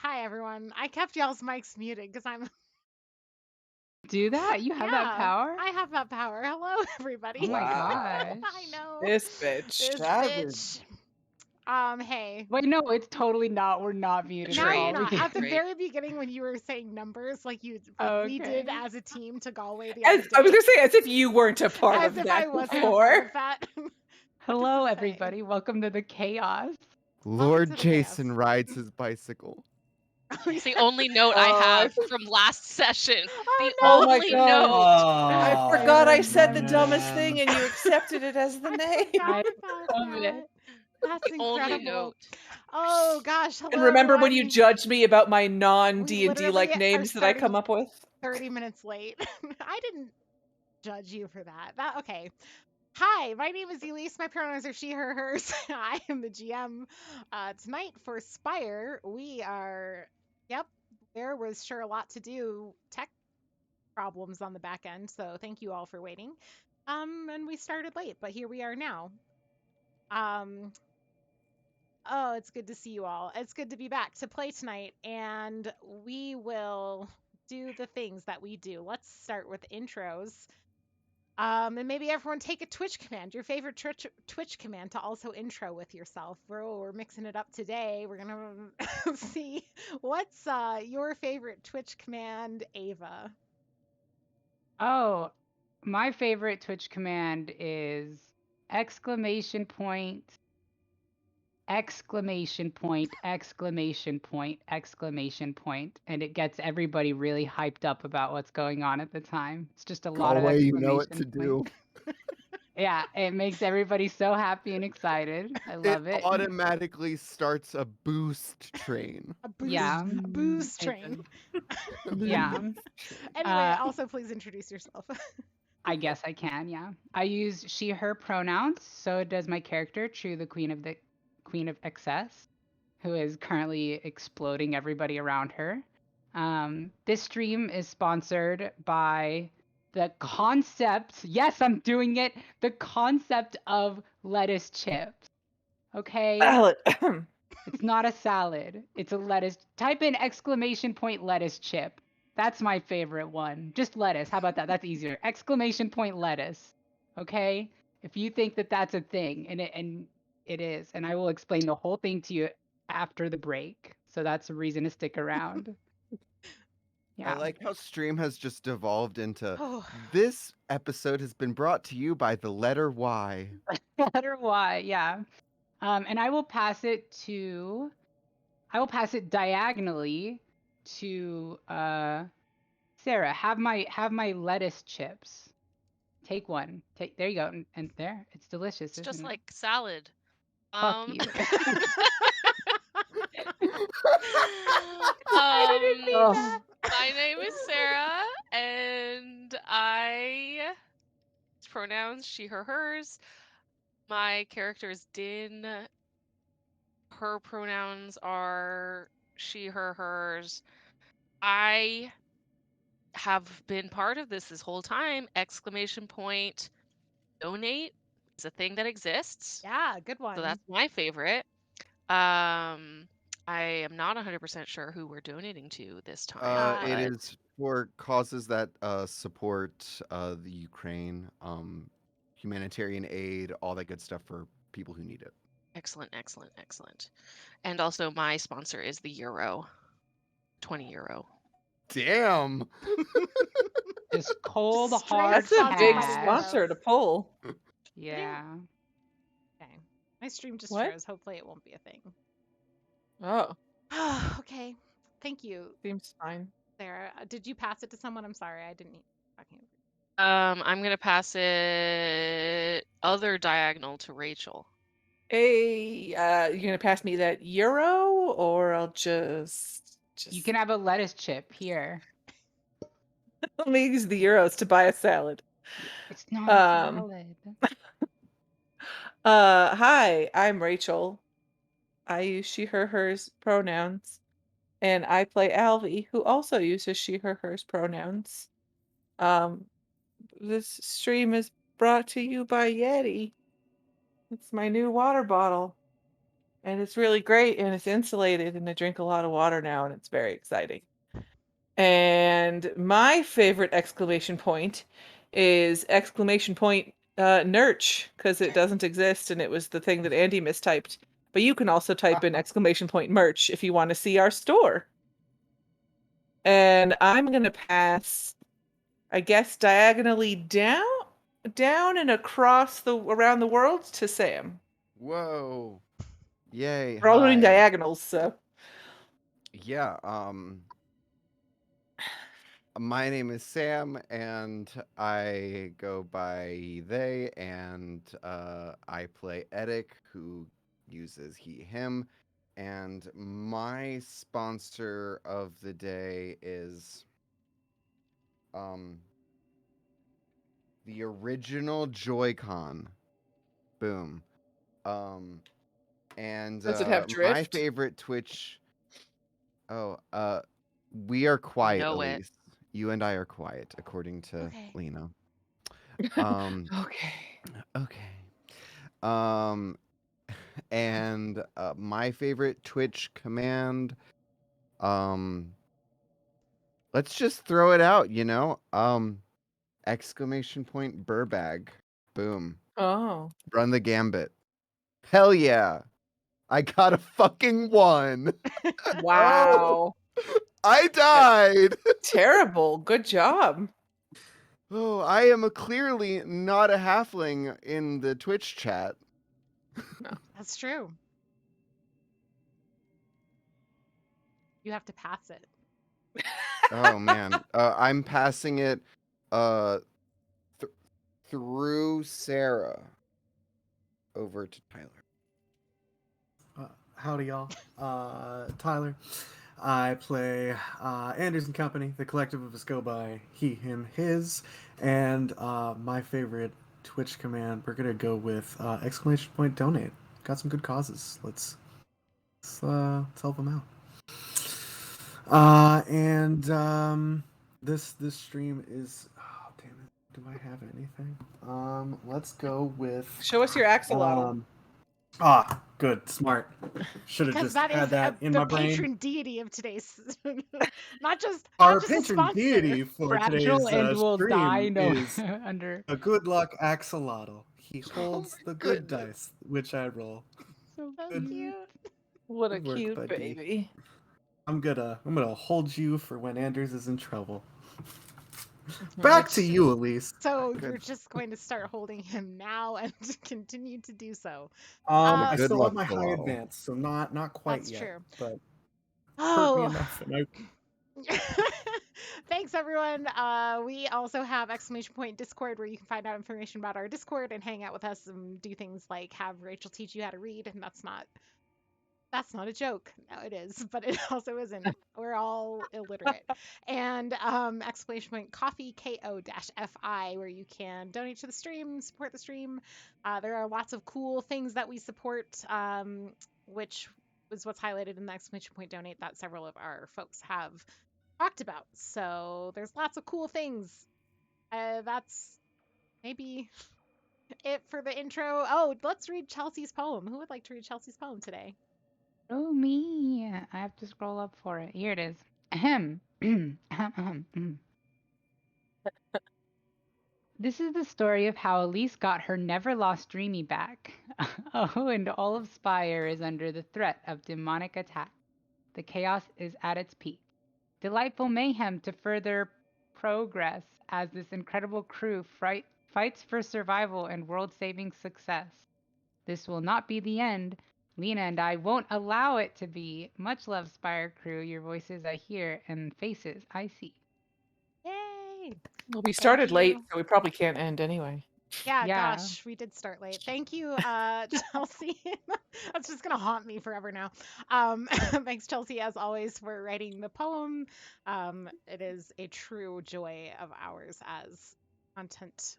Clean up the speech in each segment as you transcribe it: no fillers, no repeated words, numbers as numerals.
Hi, everyone. I kept y'all's mics muted because I'm. Do that? You have that Yeah, power? I have that power. Hello, everybody. Oh my Wow. I gosh. know. This bitch. This Savage. bitch. Hey. Wait, no, it's totally not. We're not muted at Now you're all. Betrayed. not. At the Betrayed. very beginning, when you were saying numbers, like we did Okay. as a team to Galway the other I was day, gonna say, as if you weren't a part as of if I that wasn't a part before. of that. Hello, Just saying. everybody. Welcome to the chaos. Welcome Lord to the Jason chaos. rides his bicycle. It's the only note I Oh, have from last session. The oh Oh my only god. note. I Oh, forgot I said the dumbest man. thing and you accepted it as the no! name. I I forgot about love it. that. That's The only incredible. note. Oh gosh, And hello remember when you everyone. judged me about my We non-D&D literally like are names that I come starting up with? 30 minutes late. I didn't judge you for that. That okay. Hi, my name is Elise. My pronouns are she, her, hers. I am the GM. Tonight for Spire, we are. Yep, there was sure a lot to do. Tech problems on the back end, so thank you all for waiting. And we started late, but here we are now. Um, Oh, it's good to see you all. It's good to be back to play tonight, and we will do the things that we do. Let's start with intros. And maybe everyone take a Twitch command, your favorite Twitch command to also intro with yourself. We're mixing it up today. We're gonna see what's your favorite Twitch command, Ava. Oh, my favorite Twitch command is exclamation point, exclamation point, exclamation point, exclamation point. And it gets everybody really hyped up about what's going on at the time. It's just a lot of Galway, you know what to exclamation do. points. Yeah, it makes everybody so happy and excited. I It love it. automatically starts a boost train. Yeah. A boost It's train. yeah. Anyway, Uh, also please introduce yourself. I guess I can, yeah. I use she, her pronouns, so does my character, True, the Queen of Excess, who is currently exploding everybody around her. This stream is sponsored by the concept, yes, I'm doing it, the concept of lettuce chips. Okay? Salad. It's not a salad. It's a lettuce. Type in exclamation point lettuce chip. That's my favorite one. Just lettuce. How about that? That's easier. Exclamation point lettuce. Okay? If you think that that's a thing, and it is, and I will explain the whole thing to you after the break. So that's a reason to stick around. I Yeah. like how stream has just devolved into Oh, this episode has been brought to you by the letter Y. Letter Y, yeah. And I will pass it diagonally to Sarah. Have my lettuce chips. Take one. There you go. And there. It's delicious, It's just isn't it? like salad. Fuck Um, you. I didn't mean Oh, that. my name is Sarah, and I pronouns she, her, hers. My character is Din. Her pronouns are she, her, hers. I have been part of this whole time. Exclamation point. Donate is a thing that exists. Yeah, good So one. that's my favorite. I am not 100% sure who we're donating to this time, It but is for causes that support the Ukraine, humanitarian aid, all that good stuff for people who need it. excellent, excellent, excellent. And also my sponsor is the euro, 20 euro. Damn. Just cold Just straight hard that's a big sponsored by the cash. euro. sponsor to pull. Yeah. Okay. My stream just What? froze. Hopefully it won't be a thing. Oh, Okay. Thank you, seems fine. Sarah. Did you pass it to someone? I'm sorry, I didn't. Talking over I'm gonna pass it other diagonal to Rachel. Hey, you gonna pass me that euro, or I'll just You can have a lettuce chip here. let me use the euros to buy a salad. It's not a Um, salad. Hi, I'm Rachel. I use she, her, hers pronouns, and I play Alvy, who also uses she, her, hers pronouns. Um, this stream is brought to you by Yeti. It's my new water bottle. and it's really great, and it's insulated, and I drink a lot of water now, and it's very exciting. And my favorite exclamation point is exclamation point Nurch, because it doesn't exist, and it was the thing that Andy mistyped. But you can also type in exclamation point merch if you want to see our store. And I'm gonna pass, I guess, diagonally down and across around the world to Sam. Whoa. Yay. We're all doing Hi. diagonals, so Yeah, my name is Sam, and I go by they, and I play Edic, who uses he, him. And my sponsor of the day is um, the original Joy-Con. Boom. Um, and does it have my drift? favorite Twitch. Oh, we are quiet, know it. Elise. You and I are quiet, according to Okay. Lena. Um, Okay. okay. Um, and my favorite Twitch command. Um, let's just throw it out. Exclamation point Burbag. Boom. Oh. Run the gambit. Hell yeah! I got a fucking 1. Oh, Wow. I That's died. terrible. Good job. Oh, I am clearly not a halfling in the Twitch chat. That's true. You have to pass it. Oh man, I'm passing it uh th- through Sarah over to Tyler. Howdy, y'all. Tyler. I play Anders and Company, the collective of us go by he, him, his. And my favorite Twitch command, we're going to go with exclamation point donate. Got some good causes. Let's help them out. And this stream is. Oh, damn it. Do I have anything? Let's go with. Show us your axolotl. Good, smart. Should have Because just that had is that in the my brain. patron deity of today's, not just Our not just a patron sponsor. deity for Fragile today's and will die stream no is under. a good luck axolotl. He Oh holds my the good goodness. dice, which I roll. So So Good. cute. What a Good work, cute buddy. baby. I'm gonna hold you for when Anders is in trouble. Back to Which- you, Elise. So Good. you're just going to start holding him now and continue to do so. I Good still luck, have my high Kalal. advance, so not quite That's yet, true. but hurt me Oh. enough, and I Thanks everyone. We also have exclamation point Discord where you can find out information about our Discord and hang out with us and do things like have Rachel teach you how to read, and that's not a joke. No, it is, but it also isn't. We're all illiterate. And exclamation point coffee ko-fi where you can donate to the stream, support the stream. There are lots of cool things that we support, which was what's highlighted in the exclamation point donate that several of our folks have talked about. So there's lots of cool things. That's maybe it for the intro. Oh, let's read Chelsea's poem. Who would like to read Chelsea's poem today? Oh, me. I have to scroll up for it. Here it is. Ahem. Ahem, ahem. This is the story of how Elise got her never lost Dreamy back. Oh, and all of Spire is under the threat of demonic attack. The chaos is at its peak. Delightful mayhem to further progress as this incredible crew fights for survival and world saving success. This will not be the end. Lena and I won't allow it to be. Much love, Spire crew. Your voices I hear and faces I see. Yay! Well, we Thank started late, you. so we probably can't end anyway. Yeah, Yeah. gosh, we did start late. Thank you, Chelsea. That's just gonna haunt me forever now. Thanks, Chelsea, as always, for writing the poem. It is a true joy of ours as content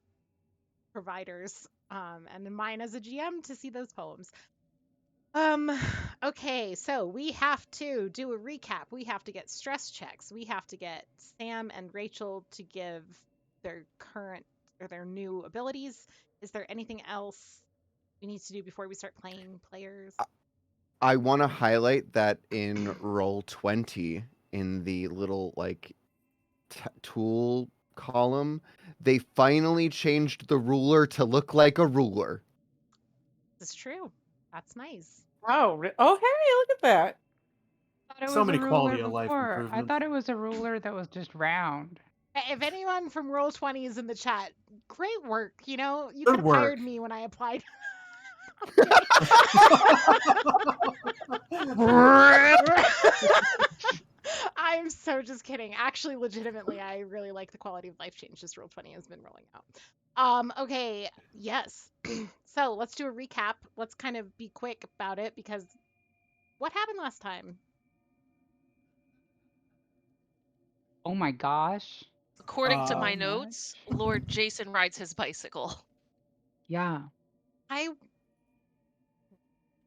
providers, and mine as a GM to see those poems. Um, okay, so we have to do a recap. We have to get stress checks. We have to get Sam and Rachel to give their current or their new abilities. Is there anything else we need to do before we start playing players? I want to highlight that in roll 20 in the little like tool column, they finally changed the ruler to look like a ruler. This is true. That's nice. Oh, oh, hey, look at that. I thought it So was many a ruler quality of life before. I improvements. thought it was a ruler that was just round. If anyone from Roll20 is in the chat, great work. You know, you Good could have work. hired me when I applied. I'm so just kidding. Actually, legitimately, I really like the quality of life change this Roll20 has been rolling out. Okay, yes. So let's do a recap. Let's kind of be quick about it because what happened last time? Oh my gosh. According to my So notes, much. Lord Jason rides his bicycle. Yeah.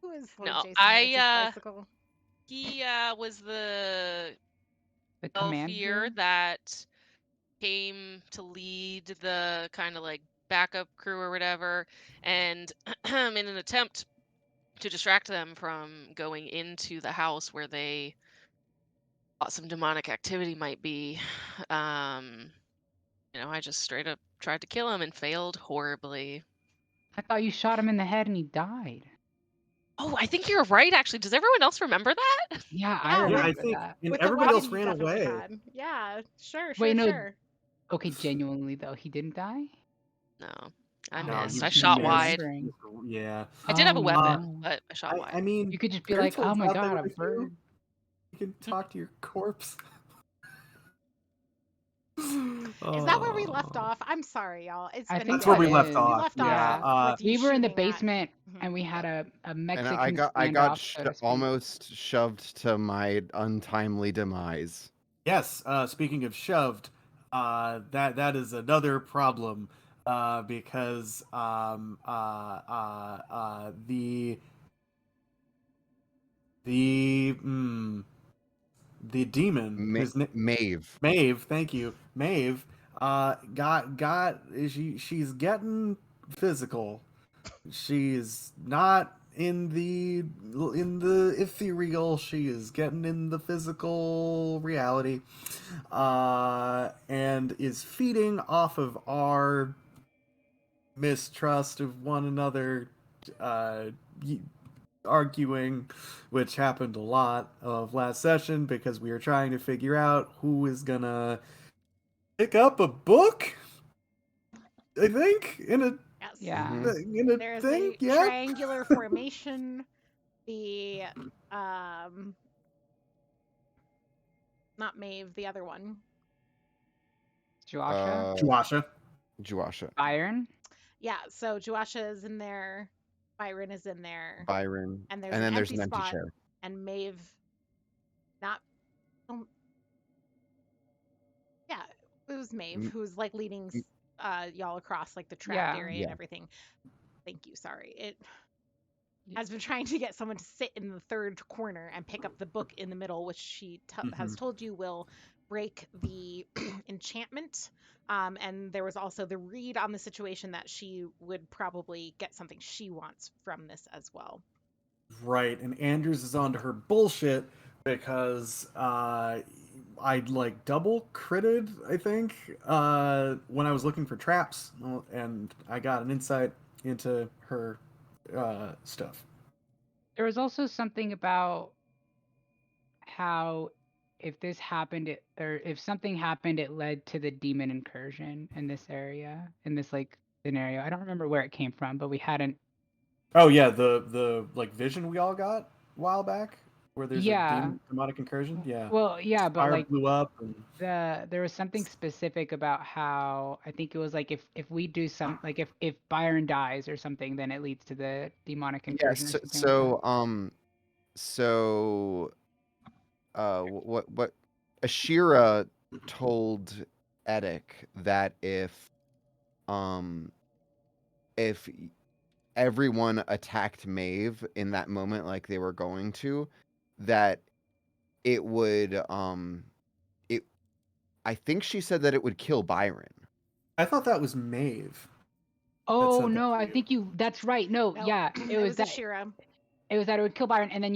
Who is Lord No, Jason rides his bicycle? he was the The elf here commander. that came to lead the kind of like backup crew or whatever, and in an attempt to distract them from going into the house where they thought some demonic activity might be, I just straight up tried to kill him and failed horribly. I thought you shot him in the head and he died. Oh, I think you're right, actually. Does everyone else remember that? Yeah, I Yeah, yeah, I remember think, that. and with the everybody else weapon you ran definitely away. had. Yeah, sure. Wait, no. Sure. Okay, genuinely though, he didn't die? No, I Oh, No, missed. you, I I'm you shot missed. wide. misremembering. Yeah. I did have Oh a weapon, no. but I shot I wide. mean, You could just be like, oh Fairchild's my out god, there a with bird. you can talk to your corpse. Is that where we left off? I'm sorry, y'all. It's I been a think That's where that day. we left is. We off. left Yeah. off with you We were in the shooting at. basement Mhm. and we had a And Mexican I got standoff, so to speak. almost shoved to my untimely demise. Yes. Speaking of shoved, that is another problem. Because the the demon whose name Maeve. Maeve, thank you, Maeve, got she's getting physical. She's not in the ethereal. She is getting in the physical reality, and is feeding off of our mistrust of one another, uh, arguing, which happened a lot of last session because we were trying to figure out who is gonna pick up a book. I think Yes. Yeah. in a There's thing. a Yeah. triangular formation. The not Maeve, the other one. Joasha, Juasha. Juasha. Byron. Yeah, so Juasha is in there, Byron is in there, Byron. and there's And an then there's empty an empty spot, chair. and Maeve, not, yeah, it was Maeve M- who was like leading y'all across like the trapped Yeah. area and Yeah. everything. Thank you. Sorry, it Yeah. has been trying to get someone to sit in the third corner and pick up the book in the middle, which she has told you will break the enchantment. And there was also the read on the situation that she would probably get something she wants from this as well. Right, and Andrews is onto her bullshit because I like double critted, I think, when I was looking for traps, and I got an insight into her stuff. There was also something about how if this happened, or if something happened, it led to the demon incursion in this area, in this like scenario. I don't remember where it came from, but we hadn't. Oh yeah, the like vision we all got a while back, where there's a Yeah. demonic incursion. Yeah, Well, yeah, but fire like blew up, and there was something specific about how I think it was like if we do some like if Byron dies or something, then it leads to the demonic incursion or Yes. something like that. So what Ashira told Edic that if everyone attacked Maeve in that moment like they were going to, that it would it I think she said that it would kill Byron. I thought that was Maeve. Oh said that no, to I you. think that's right. No, No, yeah, it it was was that. Ashira. It was that it would kill Byron, and then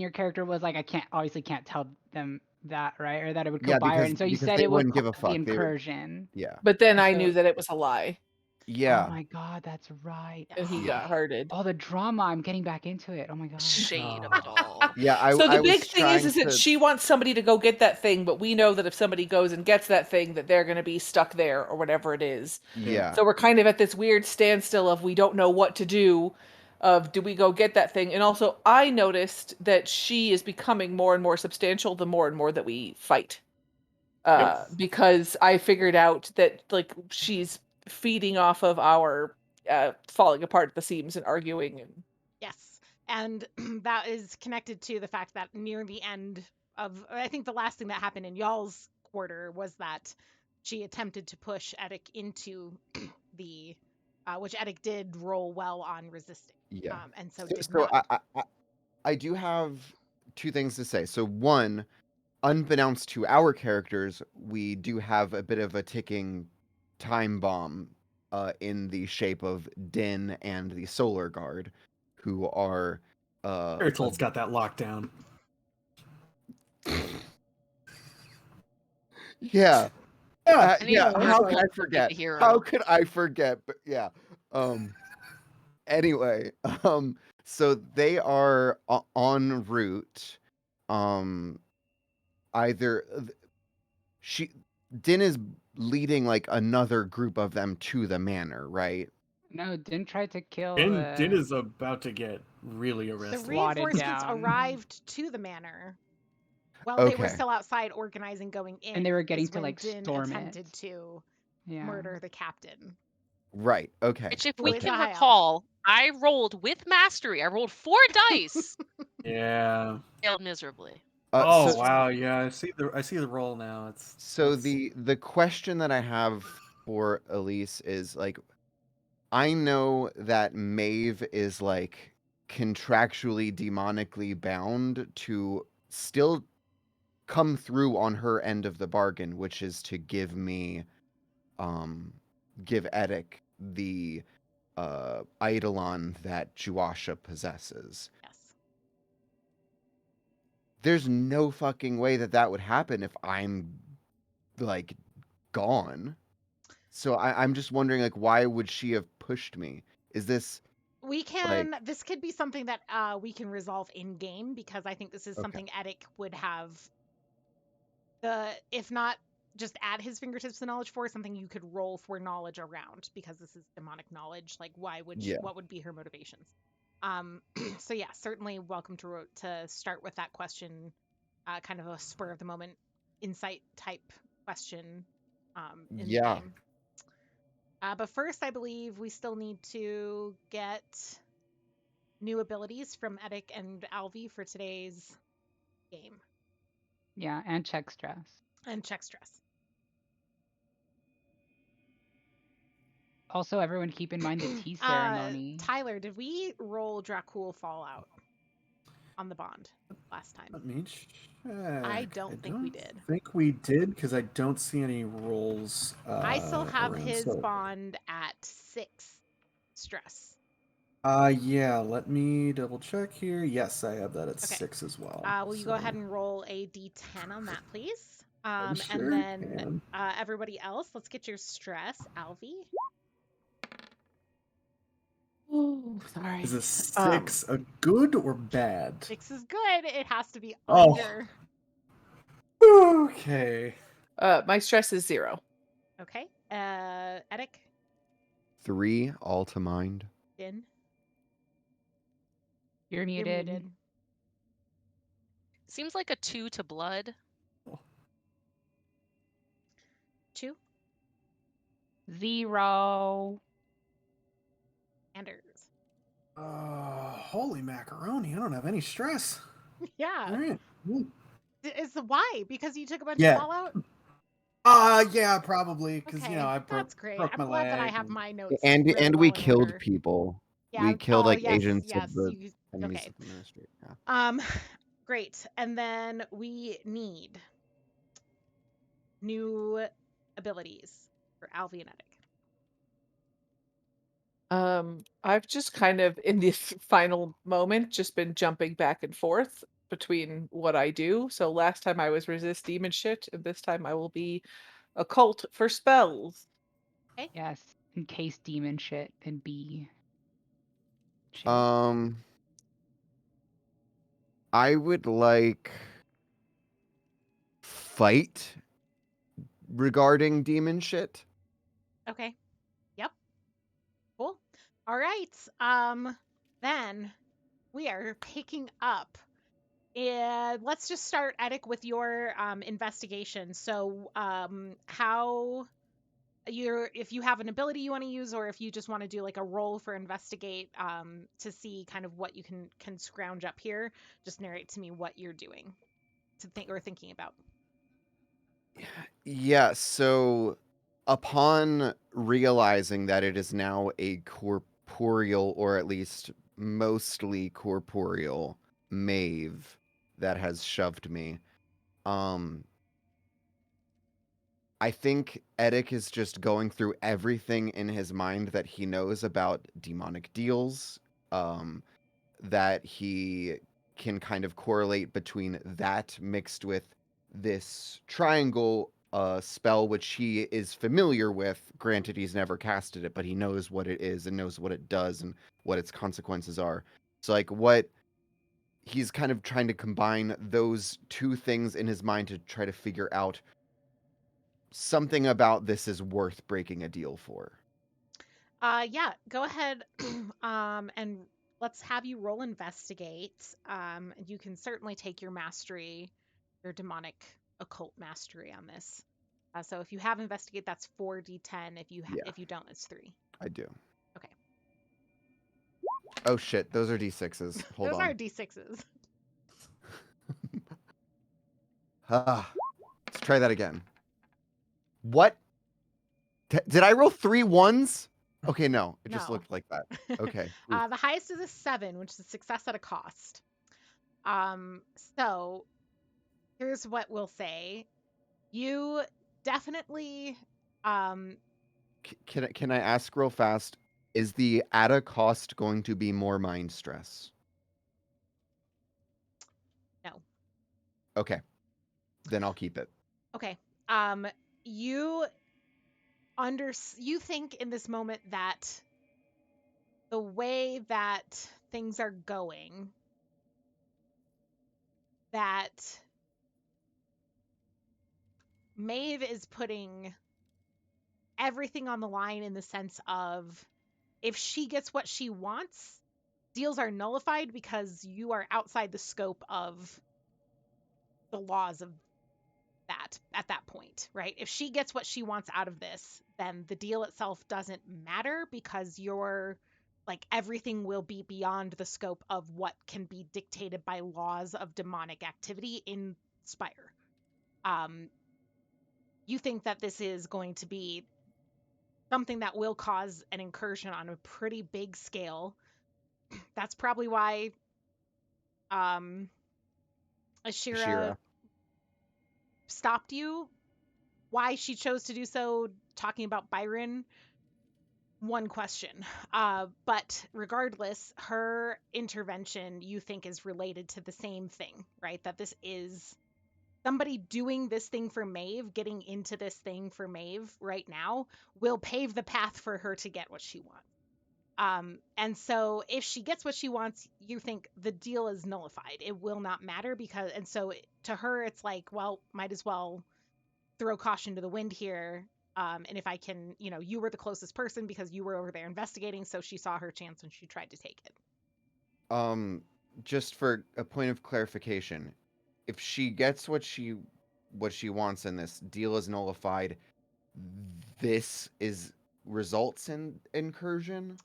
your character was like, I obviously can't tell them that, right? Or that it would kill Yeah, Byron, and so you because said they it would wouldn't give a cause the fuck. They would, incursion. yeah. But then I So, knew that it was a lie, oh Yeah. my god, that's right. and he Yes. got hurted. Oh, the drama! I'm getting back into it. Oh my god. Shade of Oh. it all. Yeah, So the I was big thing trying is that to she wants somebody to go get that thing, but we know that if somebody goes and gets that thing, that they're going to be stuck there or whatever it is. yeah. So we're kind of at this weird standstill of we don't know what to do. Of do we go get that thing? And also, I noticed that she is becoming more and more substantial the more and more that we fight. Because I figured out that like she's feeding off of our falling apart at the seams and arguing and Yes. And that is connected to the fact that near the end of, I think the last thing that happened in y'all's quarter was that she attempted to push Edic into the, which Edic did roll well on resisting. Yeah. And so So, did so not. I do have two things to say. So one, unbeknownst to our characters, we do have a bit of a ticking time bomb in the shape of Din and the Solar Guard, who are Bertolt's got that locked down. yeah. Yeah, I need Yeah, a how Bertolt could I to be forget? the hero. How could I forget? But yeah. Anyway, so they are en route. Either she Din is leading like another group of them to the manor, right? No, didn't try to kill Din is about to get really The arrested. Swatted reinforcements down. arrived to the manor while they were Okay. still outside organizing going in. And they were getting is to, when like, Din storm it. attempted to Yeah. murder the captain. Right. Okay. Which, if Who we is can a high elf. recall, I rolled with mastery. I rolled 4 dice. Yeah. Failed miserably. Oh So, wow, yeah. I see the roll now. It's the question that I have for Elise is like, I know that Maeve is like contractually demonically bound to still come through on her end of the bargain, which is to give me give Edic the eidolon that Juasha possesses. Yes. There's no fucking way that that would happen if I'm like gone. So I'm just wondering, like, why would she have pushed me? Is this We can. This could be something that we can resolve in game, because I think this is Okay. something Edic would have if not just at his fingertips the knowledge for, something you could roll for knowledge around, because this is demonic knowledge. Like, why would Yeah. what would be her motivations? So yeah, certainly welcome to start with that question, kind of a spur of the moment insight type question in the Yeah. game. But first, I believe we still need to get new abilities from Edic and Alvi for today's game, Yeah, and check stress. and check stress. Also, everyone keep in mind the tea ceremony. Tyler, did we roll Dracul Fallout on the bond last time? Let me check. I don't think we did. I think we did, because I don't see any rolls. I still have around, his so- bond at 6 stress. Yeah, let me double check here. Yes, I have that at Okay. 6 as well. Will you go ahead and roll a d10 on that, please? I sure And then can. everybody else, let's get your stress. Alvi? oh, sorry. Is a 6 a good or bad? 6 is good. It has to be Oh. under. Okay. My stress is 0. Okay. Edic? 3 all to mind. Din? You're You're muted. muted. Seems like a 2 to blood. 2? 0. Anders. Holy macaroni! I don't have any stress. Yeah. All right. Is the why? Because you took a bunch Yeah. of Fallout? Yeah, probably, because Okay, I that's great. broke my I'm glad that I leg have and- my notes. And really and we well in killed order. people. Yeah. We killed like yes, agents yes, of the you- enemies okay. of the ministry. Yeah. Great. And then we need new abilities for Alvi and Edic. I've just kind of in this final moment just been jumping back and forth between what I do. So last time I was resist demon shit, and this time I will be occult for spells. Okay. Yes, in case demon shit and B shit. Um, I would like fight regarding demon shit. Okay. Yep. Cool. All right. Then we are picking up. And let's just start, Edic, with your investigation. So, how if you have an ability you want to use, or if you just want to do like a roll for investigate, to see kind of what you can scrounge up here, just narrate to me what you're doing to think or thinking about. Yeah, so upon realizing that it is now a corporeal, or at least mostly corporeal, Mave that has shoved me, um, I think Edic is just going through everything in his mind that he knows about demonic deals, um, that he can kind of correlate between that mixed with this triangle spell, which he is familiar with. Granted, he's never casted it, but he knows what it is and knows what it does and what its consequences are. So, like, what he's kind of trying to combine those two things in his mind to try to figure out something about this is worth breaking a deal for. Yeah, go ahead, and let's have you roll investigate. You can certainly take your mastery, your demonic occult mastery on this. So if you have investigate, that's 4d10. Yeah, If you don't, it's 3. I do. Okay. Oh shit, those are d6s. Hold Those are on. d6s. Let's try that again. What? Did I roll 3 ones? Okay, no. It just No. looked like that. Okay. Oof. The highest is a 7, which is a success at a cost. Um, so here's what we'll say. You definitely, um, Can I ask real fast? Is the at a cost going to be more mind stress? no. Okay. Then I'll keep it. Okay. You you think in this moment that the way that things are going, that Maeve is putting everything on the line in the sense of if she gets what she wants, deals are nullified because you are outside the scope of the laws of that at that point, right? If she gets what she wants out of this, then the deal itself doesn't matter because you're like everything will be beyond the scope of what can be dictated by laws of demonic activity in Spire. Um, you think that this is going to be something that will cause an incursion on a pretty big scale. That's probably why um, Ashira Ashira. stopped you. Why she chose to do so, talking about Byron, one question. But regardless, her intervention you think is related to the same thing, right? That this is somebody doing this thing for Maeve, getting into this thing for Maeve right now, will pave the path for her to get what she wants. And so if she gets what she wants, you think the deal is nullified. It will not matter because, and so to her, it's like, well, might as well throw caution to the wind here. And if I can, you were the closest person because you were over there investigating, so she saw her chance and she tried to take it. Um, just for a point of clarification, if she gets what she wants in this deal is nullified, this is results in incursion?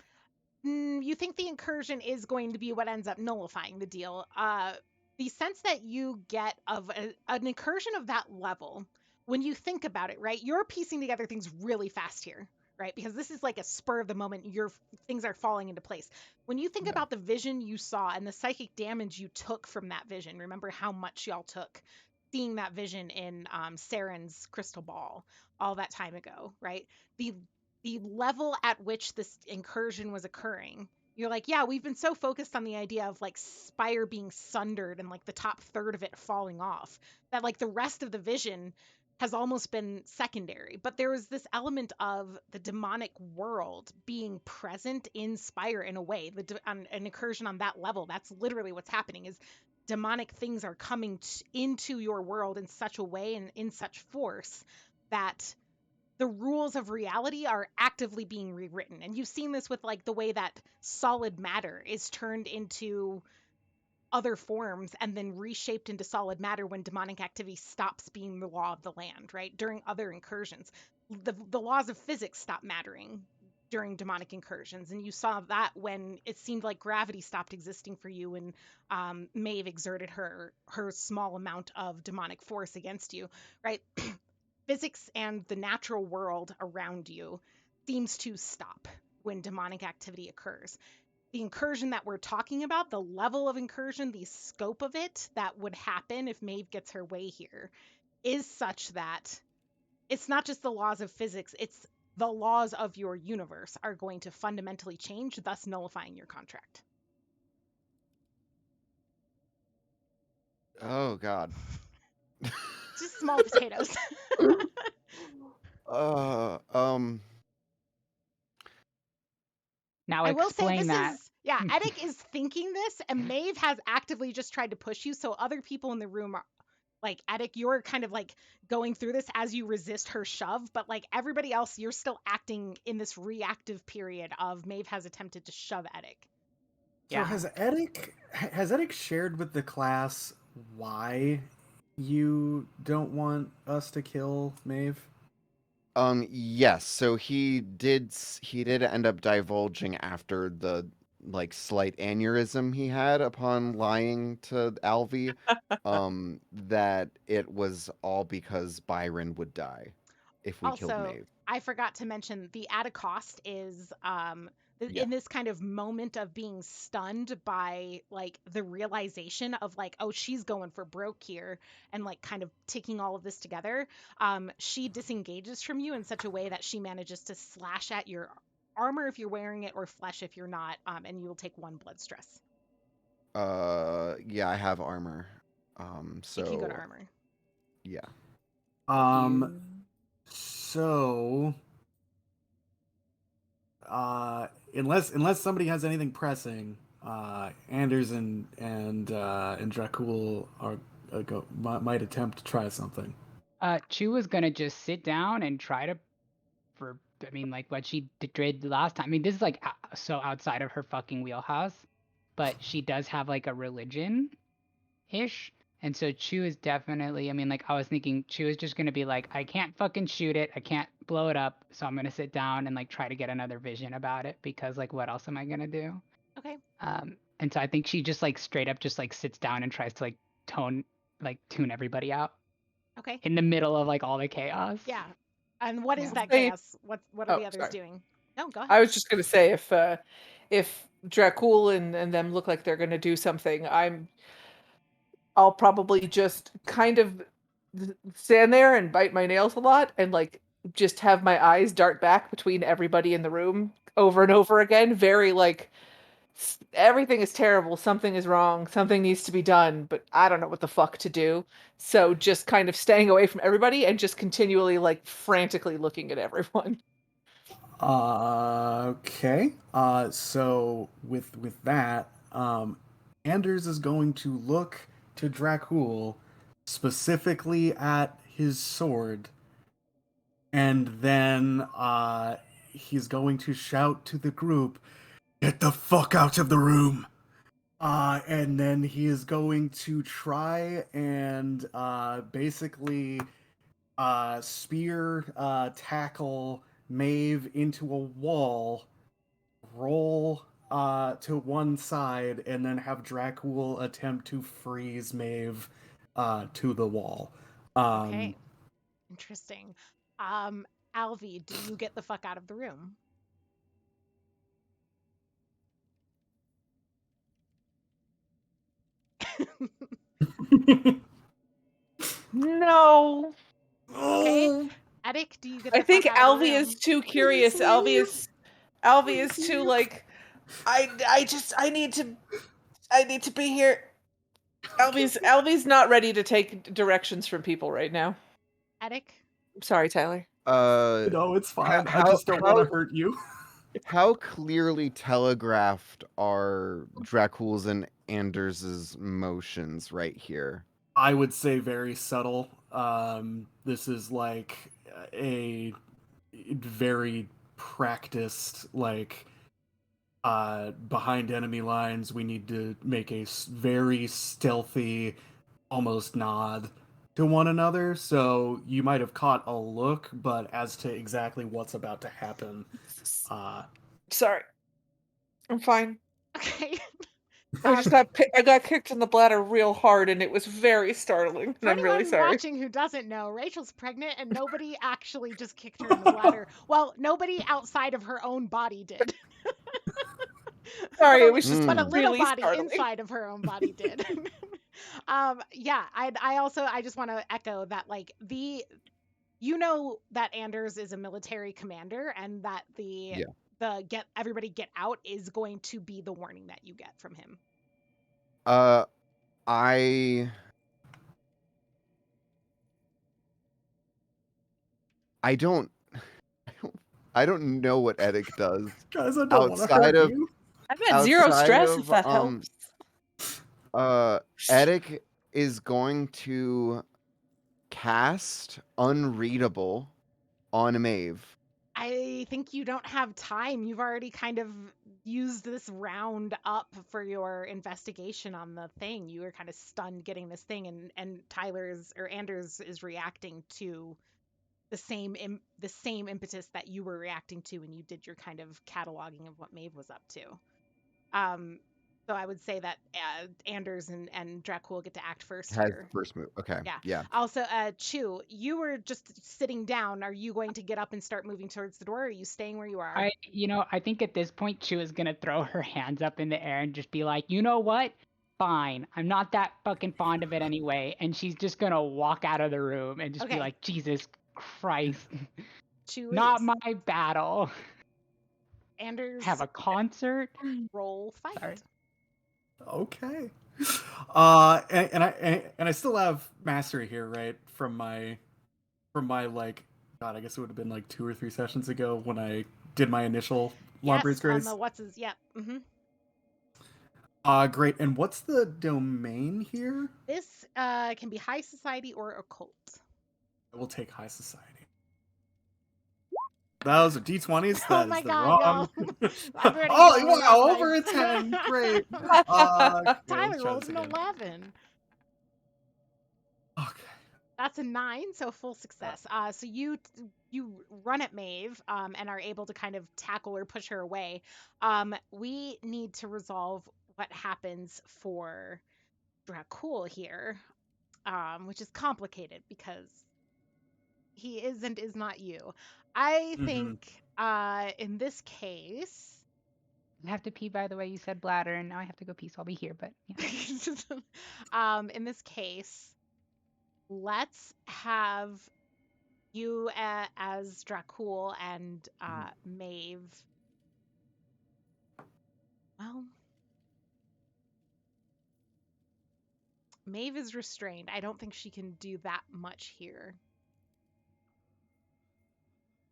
You think the incursion is going to be what ends up nullifying the deal. The sense that you get of an incursion of that level, when you think about it, right, you're piecing together things really fast here, right? Because this is like a spur of the moment, your things are falling into place. When you think Yeah. about the vision you saw and the psychic damage you took from that vision, remember how much y'all took seeing that vision in Saren's crystal ball all that time ago, right? The the level at which this incursion was occurring. You're like, yeah, we've been so focused on the idea of like Spire being sundered and like the top third of it falling off that like the rest of the vision has almost been secondary. But there was this element of the demonic world being present in Spire in a way, an incursion on that level. That's literally what's happening is demonic things are coming into your world in such a way and in such force that the rules of reality are actively being rewritten. And you've seen this with like the way that solid matter is turned into other forms and then reshaped into solid matter when demonic activity stops being the law of the land, right? During other incursions. The laws of physics stop mattering during demonic incursions. And you saw that when it seemed like gravity stopped existing for you and Maeve exerted her small amount of demonic force against you, right? Physics and the natural world around you seems to stop when demonic activity occurs. The incursion that we're talking about, the level of incursion, the scope of it that would happen if Maeve gets her way here, is such that it's not just the laws of physics, it's the laws of your universe are going to fundamentally change, thus nullifying your contract. Oh God. Just small potatoes. Uh, um, Now I will say explain this that. is, yeah, Edic is thinking this, and Maeve has actively just tried to push you, so other people in the room are like, Edic, you're kind of like going through this as you resist her shove, but like everybody else, you're still acting in this reactive period of Maeve has attempted to shove Edic. So Yeah. has Edic shared with the class why you don't want us to kill Maeve? yes. So he did end up divulging after the like slight aneurysm he had upon lying to Alvi, that it was all because Byron would die if we killed Also, Maeve. I forgot to mention the at a cost is Yeah. in this kind of moment of being stunned by like the realization of like, oh, she's going for broke here and like kind of taking all of this together. She disengages from you in such a way that she manages to slash at your armor if you're wearing it or flesh if you're not, and you will take 1 blood stress Yeah, I have armor. if you go to So armor. yeah. Um, You- so unless somebody has anything pressing, Anders and Dracul are might attempt to try something. Chu was gonna just sit down and try to, I mean, like what she did last time. I mean, this is like so outside of her fucking wheelhouse, but she does have like a religion ish. And so Chu is definitely, I mean, like I was thinking Chu is just gonna be like, I can't fucking shoot it, I can't blow it up, so I'm gonna sit down and like try to get another vision about it because like what else am I gonna do? Okay. And so I think she just like straight up just like sits down and tries to like tune everybody out Okay. in the middle of like all the chaos. Yeah. And what is Yeah. that Say, chaos? What are oh, the others sorry. doing? No, go I ahead. was just gonna say if Dracul and them look like they're gonna do something, I'll probably just kind of stand there and bite my nails a lot and like just have my eyes dart back between everybody in the room over and over again, very like everything is terrible, something is wrong, something needs to be done, but I don't know what the fuck to do. So just kind of staying away from everybody and just continually like frantically looking at everyone. Okay. So with that, Anders is going to look to Dracul specifically at his sword, and then he's going to shout to the group, "Get the fuck out of the room!" And then he is going to try and basically spear tackle Maeve into a wall, roll to one side, and then have Dracul attempt to freeze Maeve to the wall. Um, Okay. Interesting. Um, Alvi, do you get the fuck out of the room? No. Okay. oh, Edik, do you get I the fuck think out of the Alvy room? is too curious. Please Alvy is Please too leave. like I need to be here. Alvy's not ready to take directions from people right now. Edik? Sorry, Tyler. No, it's fine. I just don't want to hurt you. How clearly telegraphed are Dracul's and Anders's motions right here? I would say very subtle. This is like a very practiced, like, behind enemy lines, we need to make a very stealthy, almost nod to one another. So you might have caught a look, but as to exactly what's about to happen, Sorry. I'm fine. Okay. I got kicked in the bladder real hard, and it was very startling. And For I'm really anyone sorry. watching who doesn't know, Rachel's pregnant and nobody actually just kicked her in the bladder. Well, nobody outside of her own body did. Sorry, but it was just but a Mm. little really body startling. inside of her own body did. Yeah, I just want to echo that, like, that Anders is a military commander, and that the get everybody get out is going to be the warning that you get from him. I don't know what Edik does guys, I don't want to outside hurt of you. I'm at zero outside stress of if that helps. Edik is going to cast Unreadable on Maeve. I think you don't have time. You've already kind of used this round up for your investigation on the thing. You were kind of stunned getting this thing, and Anders is reacting to the same impetus that you were reacting to when you did your kind of cataloging of what Maeve was up to. So I would say that Anders and Dracul get to act first Has here. first move. Okay. Yeah. Yeah. Also, Chu, you were just sitting down. Are you going to get up and start moving towards the door, or are you staying where you are? I think at this point Chu is gonna throw her hands up in the air and just be like, you know what? Fine. I'm not that fucking fond of it anyway. And she's just gonna walk out of the room and just be Okay. like, Jesus Christ. Chu Not leaves. my battle. Anders, Have a concert. roll fight. Sorry. Okay. And I still have mastery here, right? From my like, God, I guess it would have been like 2 or 3 sessions ago when I did my initial Lombri's Yes, on Grace. the what's his, yep. Mm-hmm. Great. And what's the domain here? This can be high society or occult. I will take high society. Those are D20s. Oh That my is the God, wrong. I'm already Oh rolling wow, that over a dice. 10. Great. Tyler let's try rolled this an again. 11. Okay. That's a 9, so full success. So you run at Maeve, and are able to kind of tackle or push her away. We need to resolve what happens for Dracul here, which is complicated because he is and is not you. I think in this case, I have to pee, by the way. You said bladder, and now I have to go pee, so I'll be here. But yeah. in this case, let's have you as Dracul and Maeve. Well, Maeve is restrained. I don't think she can do that much here.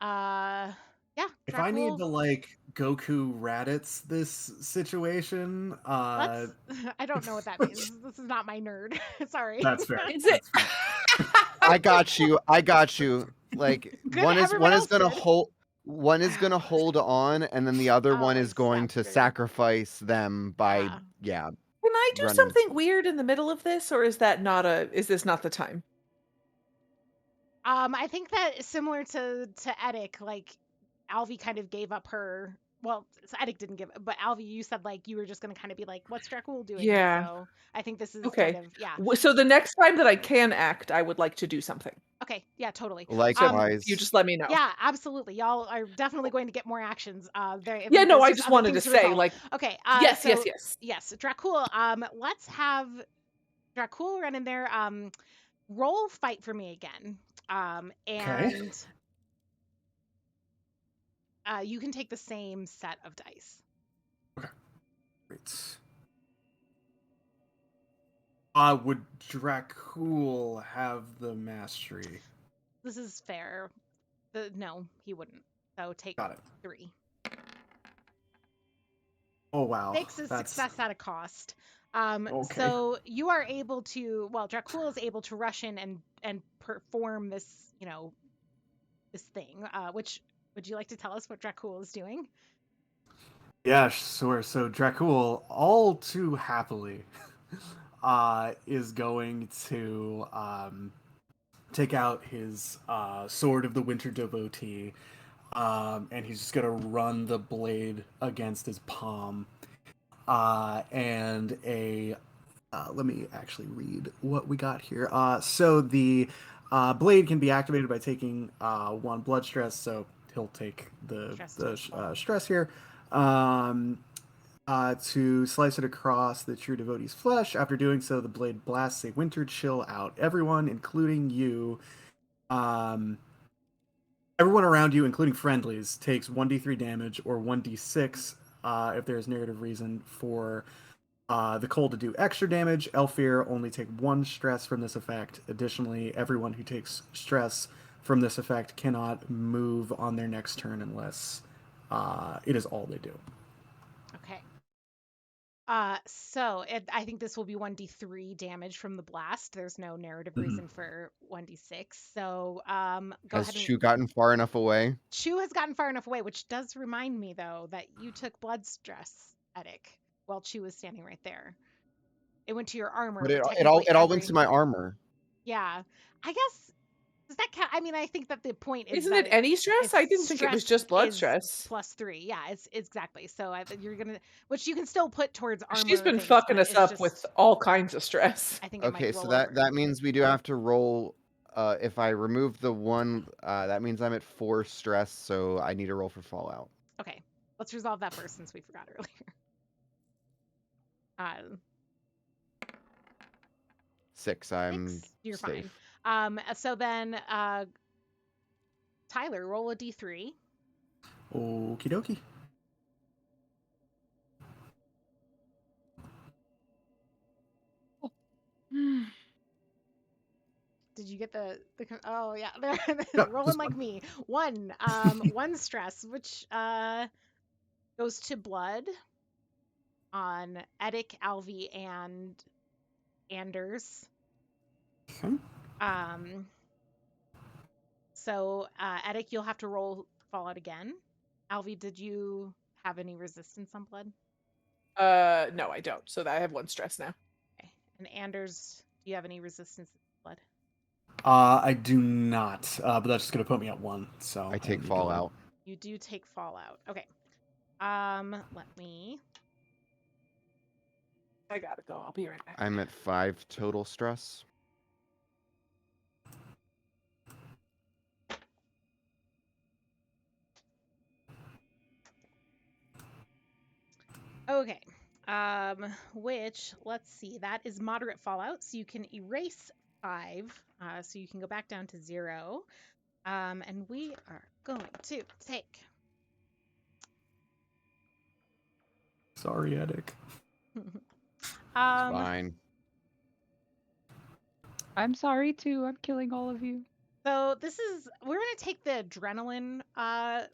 Yeah. If Dracul, I need to like Goku Raditz this situation, I don't know what that means. This is not my nerd. Sorry. that's fair. Is it? That's fair. I got you. Like Good, one is everyone else gonna did. hold on, and then the other one is going to exactly. sacrifice them by Yeah. Can I do running. something weird in the middle of this, or is this not the time? I think that similar to Edik, like Alvi kind of gave up her. Well, Edik didn't give, but Alvi, you said like you were just gonna kind of be like, "What's Dracul doing?" Yeah. So I think this is Okay. kind of So the next time that I can act, I would like to do something. Okay, yeah, totally. Likewise. You just let me know. Yeah, absolutely. Y'all are definitely going to get more actions. Yeah, no, I just wanted to say, resolve. like, Okay. yes. Yes, Dracul. Let's have Dracul run in there. Roll fight for me again. And You can take the same set of dice. Great. Would Dracul have the mastery? This is fair. No, he wouldn't. So take Got it. 3. Oh wow. 6 is That's success at a cost. okay. So you are able to, well, Dracul is able to rush in and perform this, this thing. Which would you like to tell us what Dracul is doing? Yeah, sure. So Dracul, all too happily, is going to take out his sword of the Winter Devotee, and he's just gonna run the blade against his palm, and a. Let me actually read what we got here. So the blade can be activated by taking 1 blood stress. So he'll take the stress here. To slice it across the true devotee's flesh. After doing so, the blade blasts a winter chill out. Everyone, including you, everyone around you, including friendlies, takes 1d3 damage or 1d6 if there's narrative reason for the cold to do extra damage. Elfir only take 1 stress from this effect. Additionally, everyone who takes stress from this effect cannot move on their next turn unless it is all they do. Okay. I think this will be 1d3 damage from the blast. There's no narrative reason for 1d6. So go Has ahead and Shu gotten far enough away? Chu has gotten far enough away, which does remind me though that you took blood stress, Edic, while Chu was standing right there. It went to your armor, But but it all technically went to my armor. Yeah. I guess does that count? I mean, I think that the point is Isn't that it any stress? it's I didn't think it was just blood stress. +3. Yeah, it's exactly. So you're gonna, which you can still put towards armor. She's been things, fucking but us it's up just, with all kinds of stress. I think it might Okay, so roll over. that means we do have to roll. If I remove the 1, that means I'm at 4 stress, so I need to roll for fallout. Okay, let's resolve that first since we forgot earlier. 6. I'm 6, you're safe. fine. So then, Tyler, roll a d3. Okie dokie. Did you get the oh yeah, they're Yeah, rolling like me. 1 1 stress, which goes to blood on Edic, Alvi, and Anders. Okay. So Edic, you'll have to roll fallout again. Alvi, did you have any resistance on blood? No, I don't. So I have 1 stress now. Okay. And Anders, do you have any resistance to blood? I do not, but that's just gonna put me at 1. So I take fallout. You do take fallout. Okay. Let me. I gotta go. I'll be right back. I'm at 5 total stress. Okay. Which, let's see, that is moderate fallout, so you can erase 5. So you can go back down to 0. And we are going to take. Sorry, Edic. Fine. I'm sorry too. I'm killing all of you. So we're gonna take the adrenaline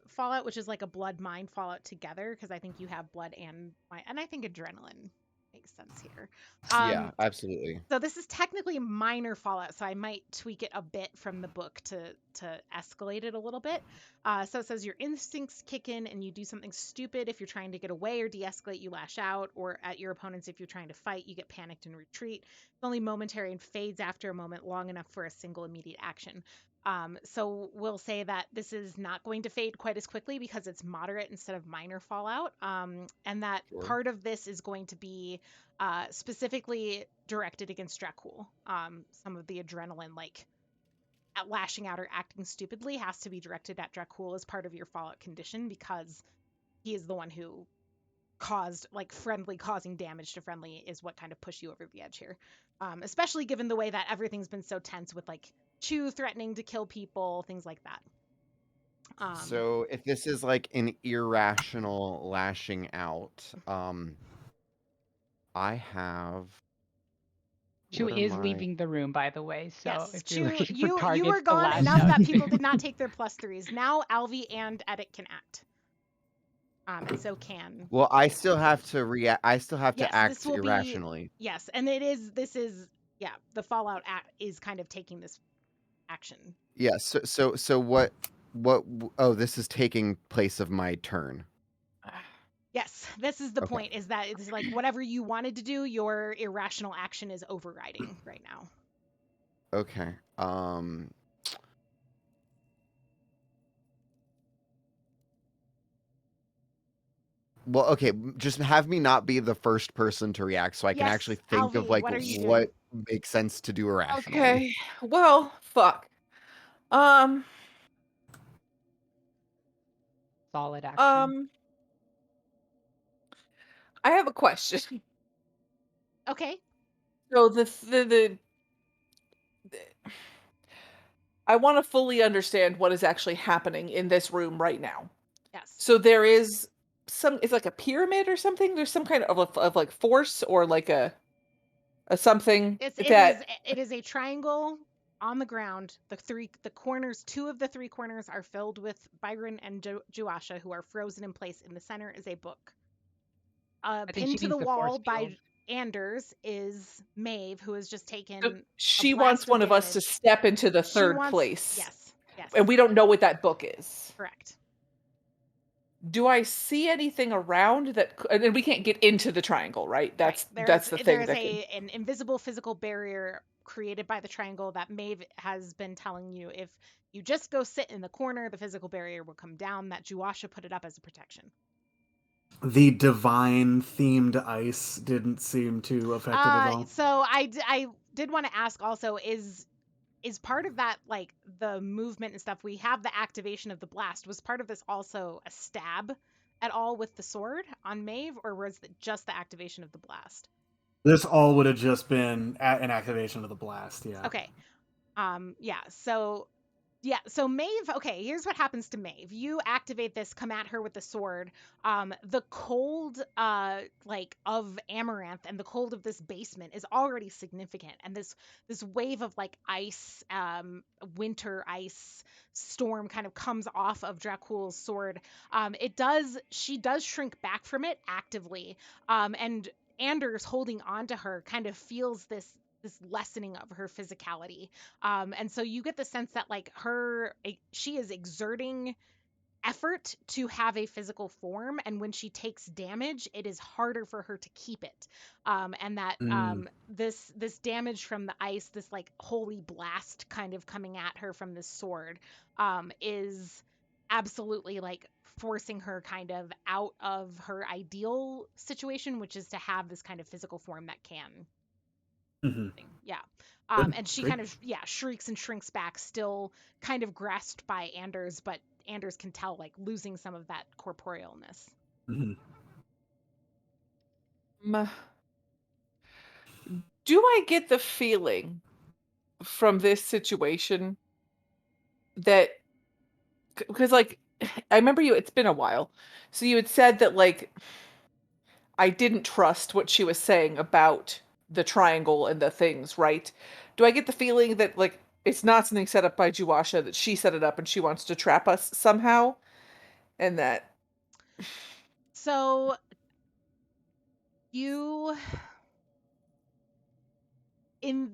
fallout, which is like a blood mind fallout together, because I think you have blood and I think adrenaline makes sense here. Yeah, absolutely. So this is technically minor fallout, so I might tweak it a bit from the book to escalate it a little bit. So it says your instincts kick in and you do something stupid. If you're trying to get away or de-escalate, you lash out, or at your opponents if you're trying to fight, you get panicked and retreat. It's only momentary and fades after a moment, long enough for a single immediate action. So we'll say that this is not going to fade quite as quickly because it's moderate instead of minor fallout. And that part of this is going to be specifically directed against Dracul. Some of the adrenaline, like lashing out or acting stupidly, has to be directed at Dracul as part of your fallout condition because he is the one who caused, like, friendly causing damage to friendly is what kind of pushed you over the edge here. Especially given the way that everything's been so tense with, like, Chu threatening to kill people, things like that. So if this is like an irrational lashing out, I have Chu what are is my leaving the room, by the way. So Yes, if you're Chu, looking for you were targets to gone lash enough out that people to, did not take their +3s. Now Alvi and Edit can act. And so can. well, I still have to react. I still have to Yes, this act will be irrationally. yes, and this is yeah, the Fallout act is kind of taking this action. Yeah. So oh, this is taking place of my turn. Yes, this is the Okay. point is that it's like whatever you wanted to do, your irrational action is overriding right now. Okay. Well, okay, just have me not be the first person to react so I can actually Yes, think of Alvi, like what are you doing? what makes sense to do irrationally. Okay. Well, fuck. Um. solid action. I have a question. Okay. So I want to fully understand what is actually happening in this room right now. Yes. So there is it's like a pyramid or something. There's some kind of like force or like a something It is a triangle on the ground. The corners, two of the three corners are filled with Byron and Juasha, who are frozen in place. In the center is a book. I think she Pinned to the means the force wall by field. Anders is Maeve, who has just So taken a she blast wants of one of us to damage. step into the She third wants place. yes, And we don't know what that book is. correct. Do I see anything around that? And we can't get into the triangle, right? That's Right. the There thing is that can. an invisible physical barrier created by the triangle that Maeve has been telling you if you just go sit in the corner, the physical barrier will come down. That Juasha put it up as a protection. The divine themed ice didn't seem to affect it at all. So I did want to ask also is part of that like the movement and stuff we have the activation of the blast was part of this also a stab at all with the sword on Maeve or was it just the activation of the blast? This all would have just been an activation of the blast, yeah. Okay. So Maeve, okay, here's what happens to Maeve. You activate this, come at her with the sword. The cold, like of Amaranth and the cold of this basement is already significant, and this wave of like ice, winter ice storm kind of comes off of Dracul's sword. She does shrink back from it actively, and Anders holding on to her kind of feels this lessening of her physicality, and so you get the sense that like she is exerting effort to have a physical form, and when she takes damage it is harder for her to keep it, and that this damage from the ice, this like holy blast kind of coming at her from this sword, is absolutely like forcing her kind of out of her ideal situation, which is to have this kind of physical form that can yeah. And she Great. kind of shrieks and shrinks back, still kind of grasped by Anders, but Anders can tell like losing some of that corporealness. Do I get the feeling from this situation that because like I remember it's been a while. So you had said that like I didn't trust what she was saying about the triangle and the things, right? Do I get the feeling that like it's not something set up by Juwasha, that she set it up and she wants to trap us somehow? And that So you in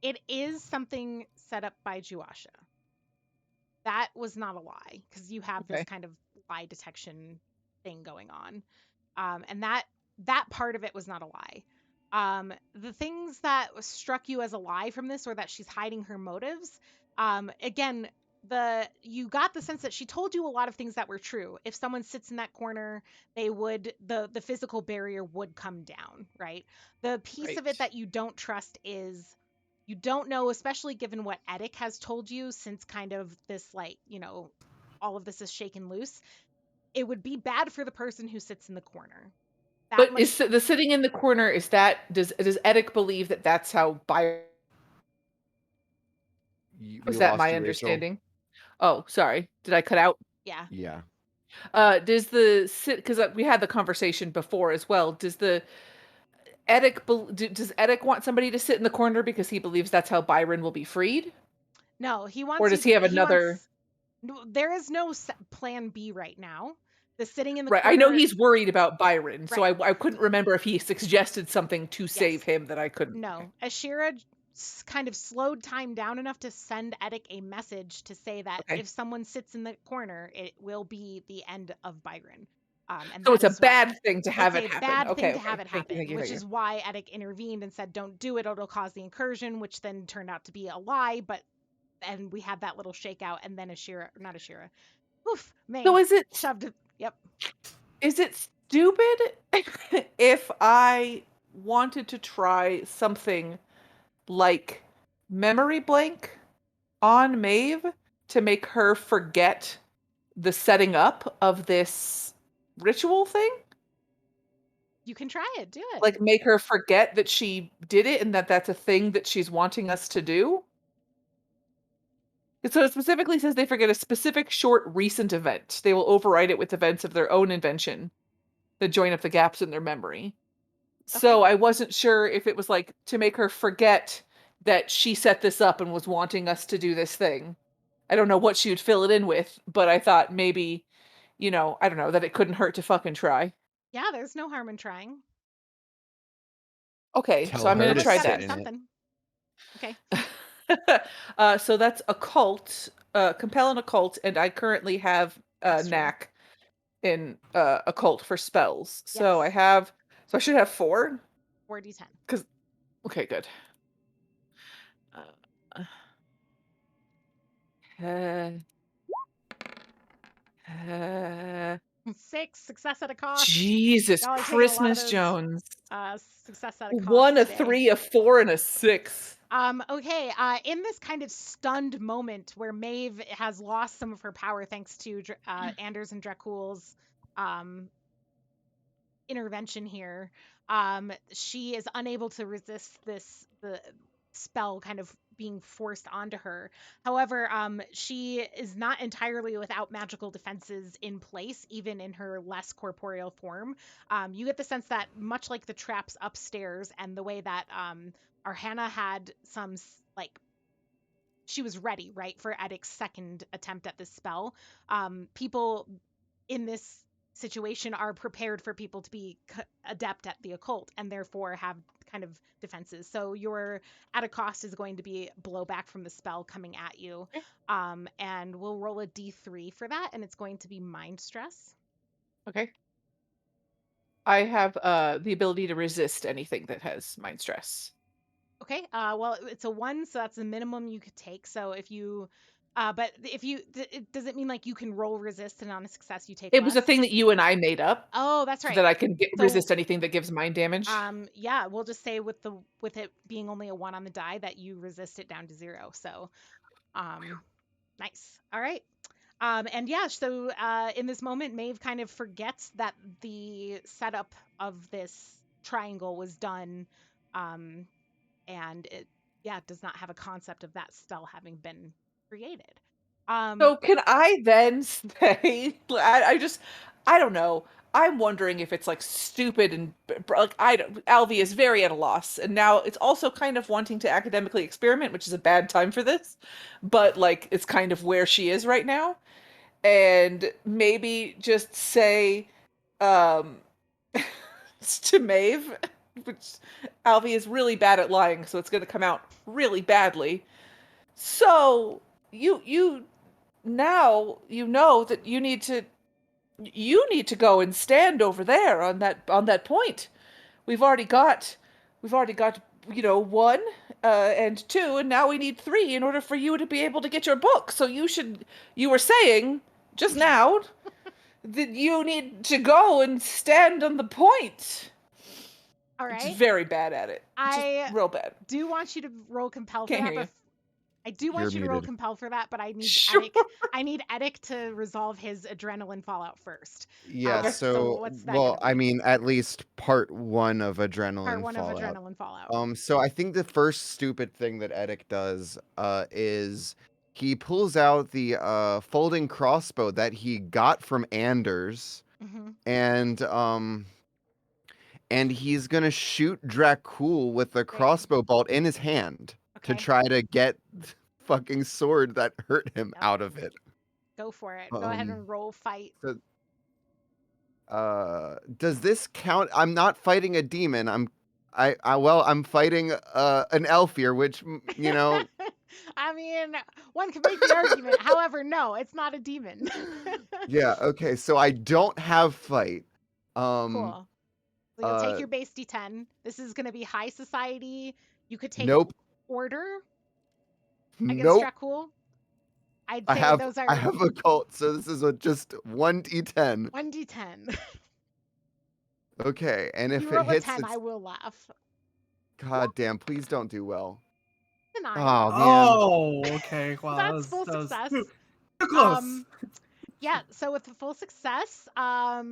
it is something set up by Juwasha. That was not a lie because you have this okay. kind of lie detection thing going on, and that part of it was not a lie. The things that struck you as a lie from this, or that she's hiding her motives, again, you got the sense that she told you a lot of things that were true. If someone sits in that corner, the physical barrier would come down, right? The piece of it Right. that you don't trust is you don't know, especially given what Edic has told you since kind of this like, all of this is shaken loose. It would be bad for the person who sits in the corner. That But much. is the sitting in the corner, is that does Edic believe that that's how Byron? We Was that lost my you, Rachel. understanding? Oh, sorry. Did I cut out? Yeah. Yeah. Does the because we had the conversation before as well. Does Edic want somebody to sit in the corner because he believes that's how Byron will be freed, No, he or wants you does he to. have He another? wants. No, there is no plan B right now. The sitting in the Right, I know corner. he's worried about Byron, so Right. I couldn't remember if he suggested something to save Yes. him that I couldn't. No. Ashira kind of slowed time down enough to send Edic a message to say that Okay, if someone sits in the corner, it will be the end of Byron. And so that it's a is why bad thing to have it's it a happen. bad thing Okay, to have okay. it Thank you, happen, thank you, which thank you. is why Edic intervened and said, "Don't do it; it'll cause the incursion," which then turned out to be a lie. But and we had that little shakeout, and then Ashira, not Ashira, oof, So Maeve shoved it. Yep. is it stupid if I wanted to try something like memory blank on Maeve to make her forget the setting up of this ritual thing? You can try it. Do it. Like, make her forget that she did it and that that's a thing that she's wanting us to do? So it specifically says they forget a specific short recent event. They will override it with events of their own invention that join up the gaps in their memory. Okay. So I wasn't sure if it was like to make her forget that she set this up and was wanting us to do this thing. I don't know what she would fill it in with, but I thought maybe, I don't know, that it couldn't hurt to fucking try. Yeah, there's no harm in trying. Okay, so Tell I'm Well, her gonna to everyone's try got to sit do that. in it. something. Okay. So that's occult, compel an occult, and I currently have That's true. knack in occult for spells. Yes. So I should have 4. 4d10. Okay, good. Uh, uh, uh, 6 success at a cost. Jesus Y'all are taking a lot of Christmas those Jones. success at a cost 1, a today. 3, a 4, and a 6. Okay, in this kind of stunned moment where Maeve has lost some of her power thanks to Anders and Dracul's um, intervention here, she is unable to resist the spell kind of being forced onto her. However, she is not entirely without magical defenses in place, even in her less corporeal form. You get the sense that much like the traps upstairs and the way that Arhana had some like she was ready, right, for Edic's second attempt at this spell. People in this situation are prepared for people to be adept at the occult and therefore have kind of defenses. So your at a cost is going to be blowback from the spell coming at you. And we'll roll a d3 for that, and it's going to be mind stress. Okay. I have the ability to resist anything that has mind stress. Okay. Well, it's a 1, so that's the minimum you could take. So if you but if you does it mean like you can roll resist and on a success you take It was less? a thing that you and I made up Oh, that's so right. that I can So resist anything that gives mind damage. yeah, we'll just say with it being only a 1 on the die that you resist it down to 0. So nice. All right. And yeah, so in this moment, Maeve kind of forgets that the setup of this triangle was done, and it, yeah, does not have a concept of that spell having been created. So can I then say I don't know. I'm wondering if it's like stupid and like I don't Alvi is very at a loss and now it's also kind of wanting to academically experiment, which is a bad time for this. But like it's kind of where she is right now. And maybe just say um to Maeve, which Alvi is really bad at lying, so it's going to come out really badly. So you now you know that you need to go and stand over there on that point. We've already got 1 and 2, and now we need 3 in order for you to be able to get your book. So you were saying just now that you need to go and stand on the point. All Just right. very bad at it. Just I real bad. do want you to roll compel for Can't that, hear but you. I do You're want you to roll muted. compel for that, but Sure. I need Edic to resolve his adrenaline fallout first. Yeah, Okay. So so what's that well, gonna I be? mean, at least part 1 of Part adrenaline 1 of fallout. adrenaline fallout. So I think the first stupid thing that Edic does is he pulls out the folding crossbow that he got from Anders, Mm-hmm. and he's gonna shoot Dracul with the Great. crossbow bolt in his hand to Okay. try to get the fucking sword that hurt him Yep. out of it. Go for it. Go ahead Um, and roll fight. so, does this count? I'm not fighting a demon. I'm fighting an elf here, which you know. I mean, one could make the argument. However, no, it's not a demon. Yeah. Okay. So I don't have fight. Cool. So you'll take Uh, your base D10. This is going to be high society. You could take nope. order against Nope. Dracul. I'd I say those I are have a cult, so this is just 1d10. 1d10. Okay, and If you if it roll a hits, 10, it's I will laugh. god damn. Please don't do well. A 9. Oh man. Oh, okay. So Wow, that's full that was success. too close. Yeah, so with full success, how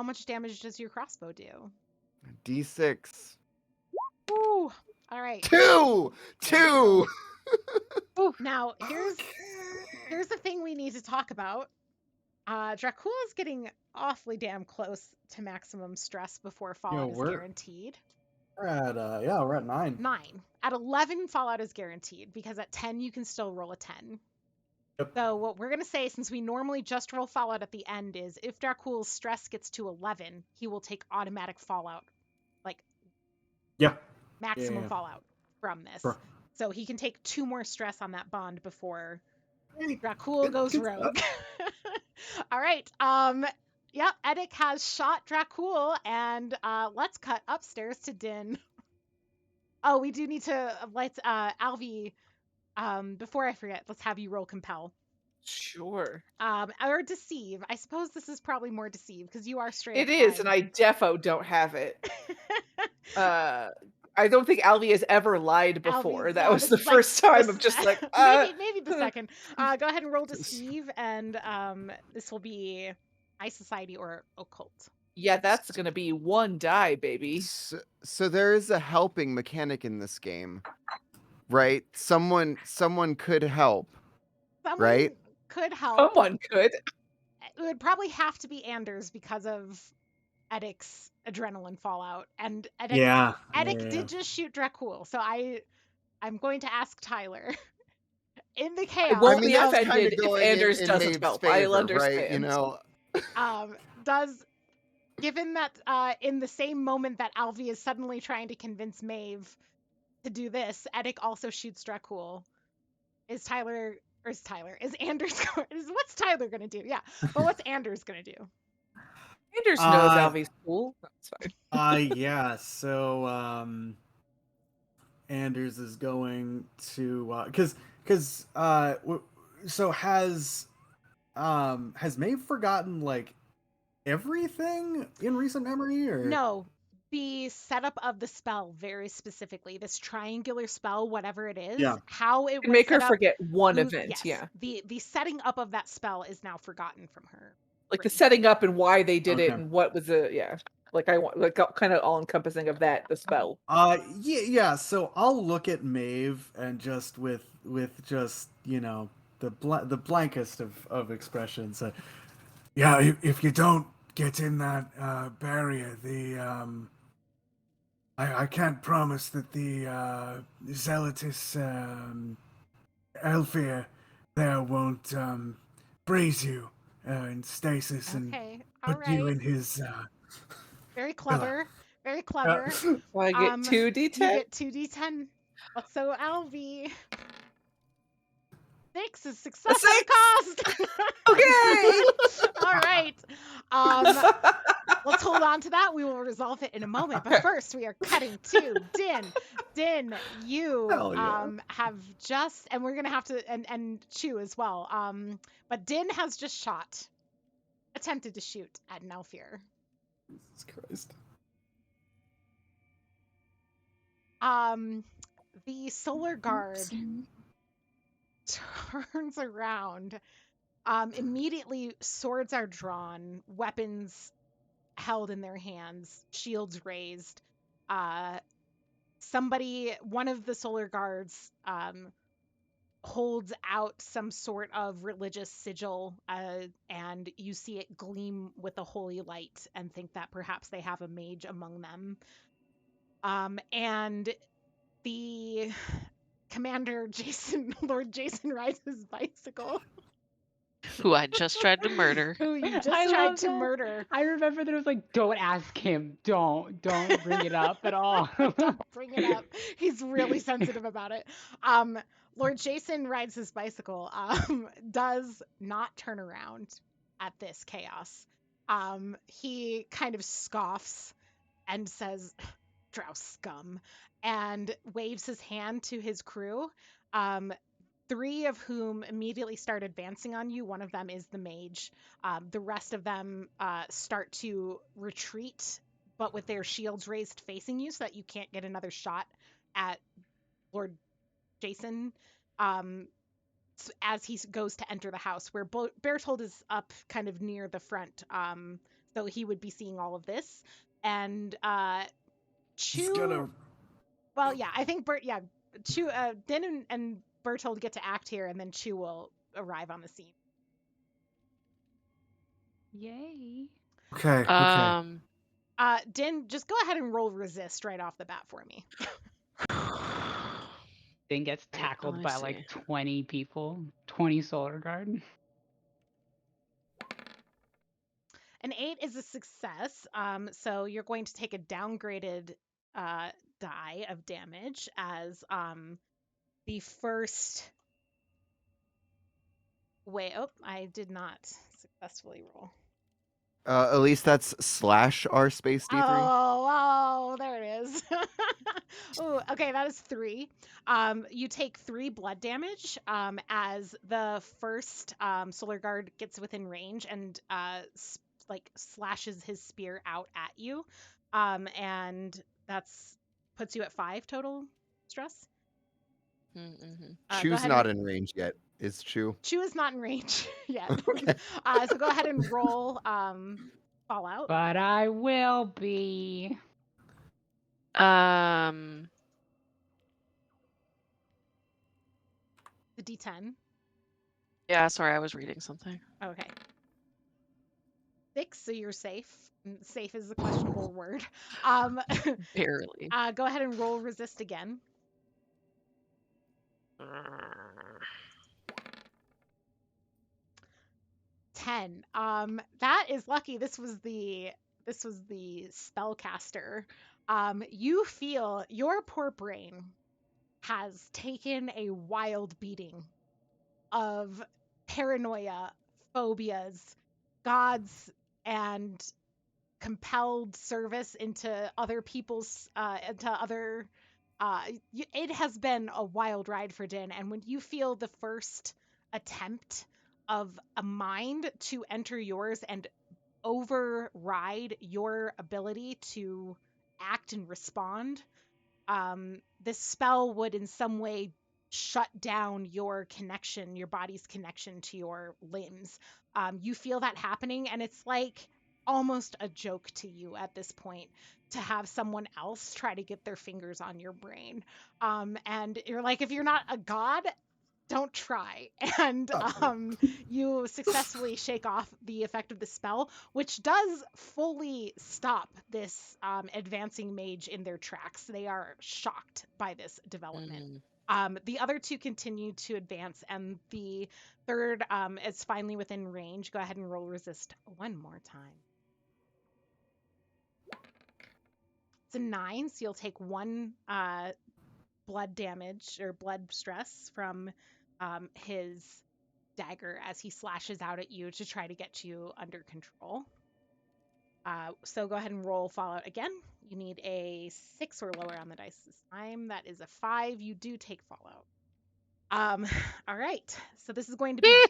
much damage does your crossbow do? D6. Ooh, all right. 2. Now, here's the thing we need to talk about. Dracul is getting awfully damn close to maximum stress before Fallout is we're- guaranteed. We're at we're at 9. 9. At 11, Fallout is guaranteed, because at 10, you can still roll a 10. Yep. So what we're going to say, since we normally just roll Fallout at the end, is if Dracul's stress gets to 11, he will take automatic Fallout. Like, Yeah. maximum Yeah. Fallout from this. Sure. So he can take 2 more stress on that bond before Dracul goes good rogue. All right. Yep, Edic has shot Dracul, and let's cut upstairs to Din. Oh, we do need to let's Alvi, before I forget, let's have you roll compel. Sure. Or deceive. I suppose this is probably more deceive because you are straight It up is, and lying. I defo don't have it. I don't think Alvi has ever lied before. Alvi's- That yeah, was this the is like first time the of just like, maybe the second. Go ahead and roll deceive, and this will be high society or occult. yeah, that's gonna be 1 die, baby. So there is a helping mechanic in this game, right? Someone could help, Someone right? could help. Someone could. It would probably have to be Anders because of Edic's adrenaline fallout, and Edic did just shoot Dracul, so I'm going to ask Tyler in the I chaos. won't I mean, be that's kind offended of if going Anders in doesn't Maeve's help. I'll favor, right? You understand. know. Does, given that in the same moment that Alvi is suddenly trying to convince Maeve to do this, Edic also shoots Dracul. Is Anders what's Tyler gonna do? Yeah, but what's Anders gonna do? Anders knows Alvi's cool. That's fine. Yeah, so Anders is going to so has Maeve forgotten like everything in recent memory, or No, the setup of the spell very specifically, this triangular spell, whatever it is, Yeah. how it Can was make her set up, forget one you- event, yes, yeah. The setting up of that spell is now forgotten from her. Like the brain. setting up and why they did it Okay. and what was the Like I want like kind of all encompassing of that, the spell. Yeah, so I'll look at Maeve and just with just, the blankest of expressions. Yeah, if you don't get in that barrier, I can't promise that the zealotous Elfir there won't freeze you in stasis and Okay, all put you right. in his. Very clever. Very clever. So I get 2d10. You get 2d10. So Alvi. 6 is success at a cost. Okay. All right. Let's hold on to that. We will resolve it in a moment. But first, we are cutting to Din. Din, you Hell yeah. have just, and we're gonna have to, and Chu as well. But Din has just attempted to shoot at Nelfir. Jesus Christ. The Solar Guard turns around. Immediately, swords are drawn, weapons held in their hands, shields raised. One of the Solar Guards, holds out some sort of religious sigil, and you see it gleam with a holy light and think that perhaps they have a mage among them. And the commander, Jason, Lord Jason, rides his bicycle, Who I just tried to murder. who you I just tried love to that. murder. I remember that it was like, don't ask him. Don't bring it up at all. Don't bring it up. He's really sensitive about it. Lord Jason rides his bicycle, does not turn around at this chaos. He kind of scoffs and says, "Drow scum," and waves his hand to his crew. Um, Three of whom immediately start advancing on you. One of them is the mage. The rest of them start to retreat, but with their shields raised facing you so that you can't get another shot at Lord Jason, um, as he goes to enter the house, where Berthold is up kind of near the front. So he would be seeing all of this. And Just gonna. well, yeah, I think Din and Bertold get to act here, and then Chu will arrive on the scene. Yay. Okay. Din, just go ahead and roll resist right off the bat for me. Then gets Right, tackled let me by like see. 20 people, 20 Solar Guard. An 8 is a success, so you're going to take a downgraded die of damage as the first. Wait, oh, I did not successfully roll. At least that's slash r space d3. Oh, there it is. Ooh, okay, that is 3. You take 3 blood damage as the first Solar Guard gets within range and slashes his spear out at you, and that's puts you at 5 total stress. Mm-hmm. Go Chu's ahead not and in range yet. Is Chu? Chu is not in range yet. Okay. So go ahead and roll Fallout. But I will be. Um, The D10. yeah, sorry, I was reading something. Okay. 6, so you're safe. Safe is a questionable word. Barely. Go ahead and roll resist again. 10. That is lucky. This was the spellcaster. You feel your poor brain has taken a wild beating of paranoia, phobias, gods, and compelled service into other people's it has been a wild ride for Din, and when you feel the first attempt of a mind to enter yours and override your ability to act and respond, this spell would in some way shut down your connection, your body's connection to your limbs. You feel that happening, and it's like almost a joke to you at this point to have someone else try to get their fingers on your brain. And you're like, if you're not a god, don't try. And you successfully shake off the effect of the spell, which does fully stop this advancing mage in their tracks. They are shocked by this development. The other two continue to advance, and the third is finally within range. Go ahead and roll resist one more time. It's a 9, so you'll take 1 blood damage or blood stress from his dagger as he slashes out at you to try to get you under control. So go ahead and roll Fallout again. You need a 6 or lower on the dice this time. That is a 5. You do take Fallout. All right. So this is going to be.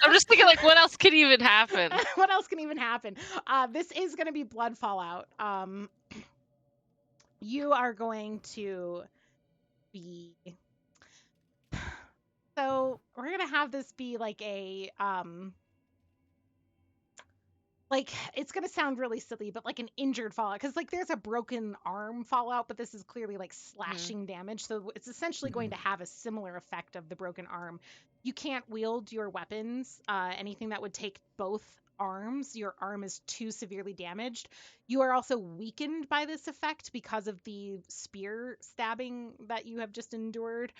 I'm just thinking, like, what else could even happen? What else can even happen? This is going to be blood fallout. You are going to be. So we're gonna have this be like like it's gonna sound really silly, but like an injured fallout, because like there's a broken arm fallout, but this is clearly like Mhm. slashing damage, so it's essentially going to have a similar effect of the broken arm. You can't wield your weapons, anything that would take both arms. Your arm is too severely damaged. You are also weakened by this effect because of the spear stabbing that you have just endured.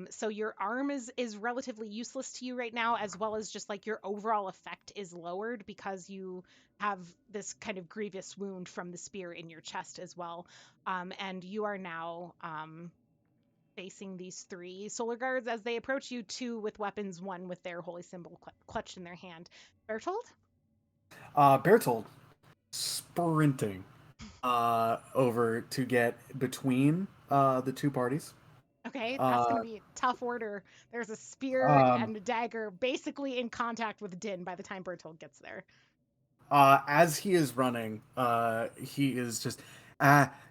So your arm is relatively useless to you right now, as well as just like your overall effect is lowered because you have this kind of grievous wound from the spear in your chest as well. And you are now facing these three solar guards as they approach you, two with weapons, one with their holy symbol clutched in their hand. Bertold? Bertold sprinting over to get between the two parties. Okay, that's going Uh, to be a tough order. There's a spear um, and a dagger basically in contact with Din by the time Bertold gets there. as he is running, he is just,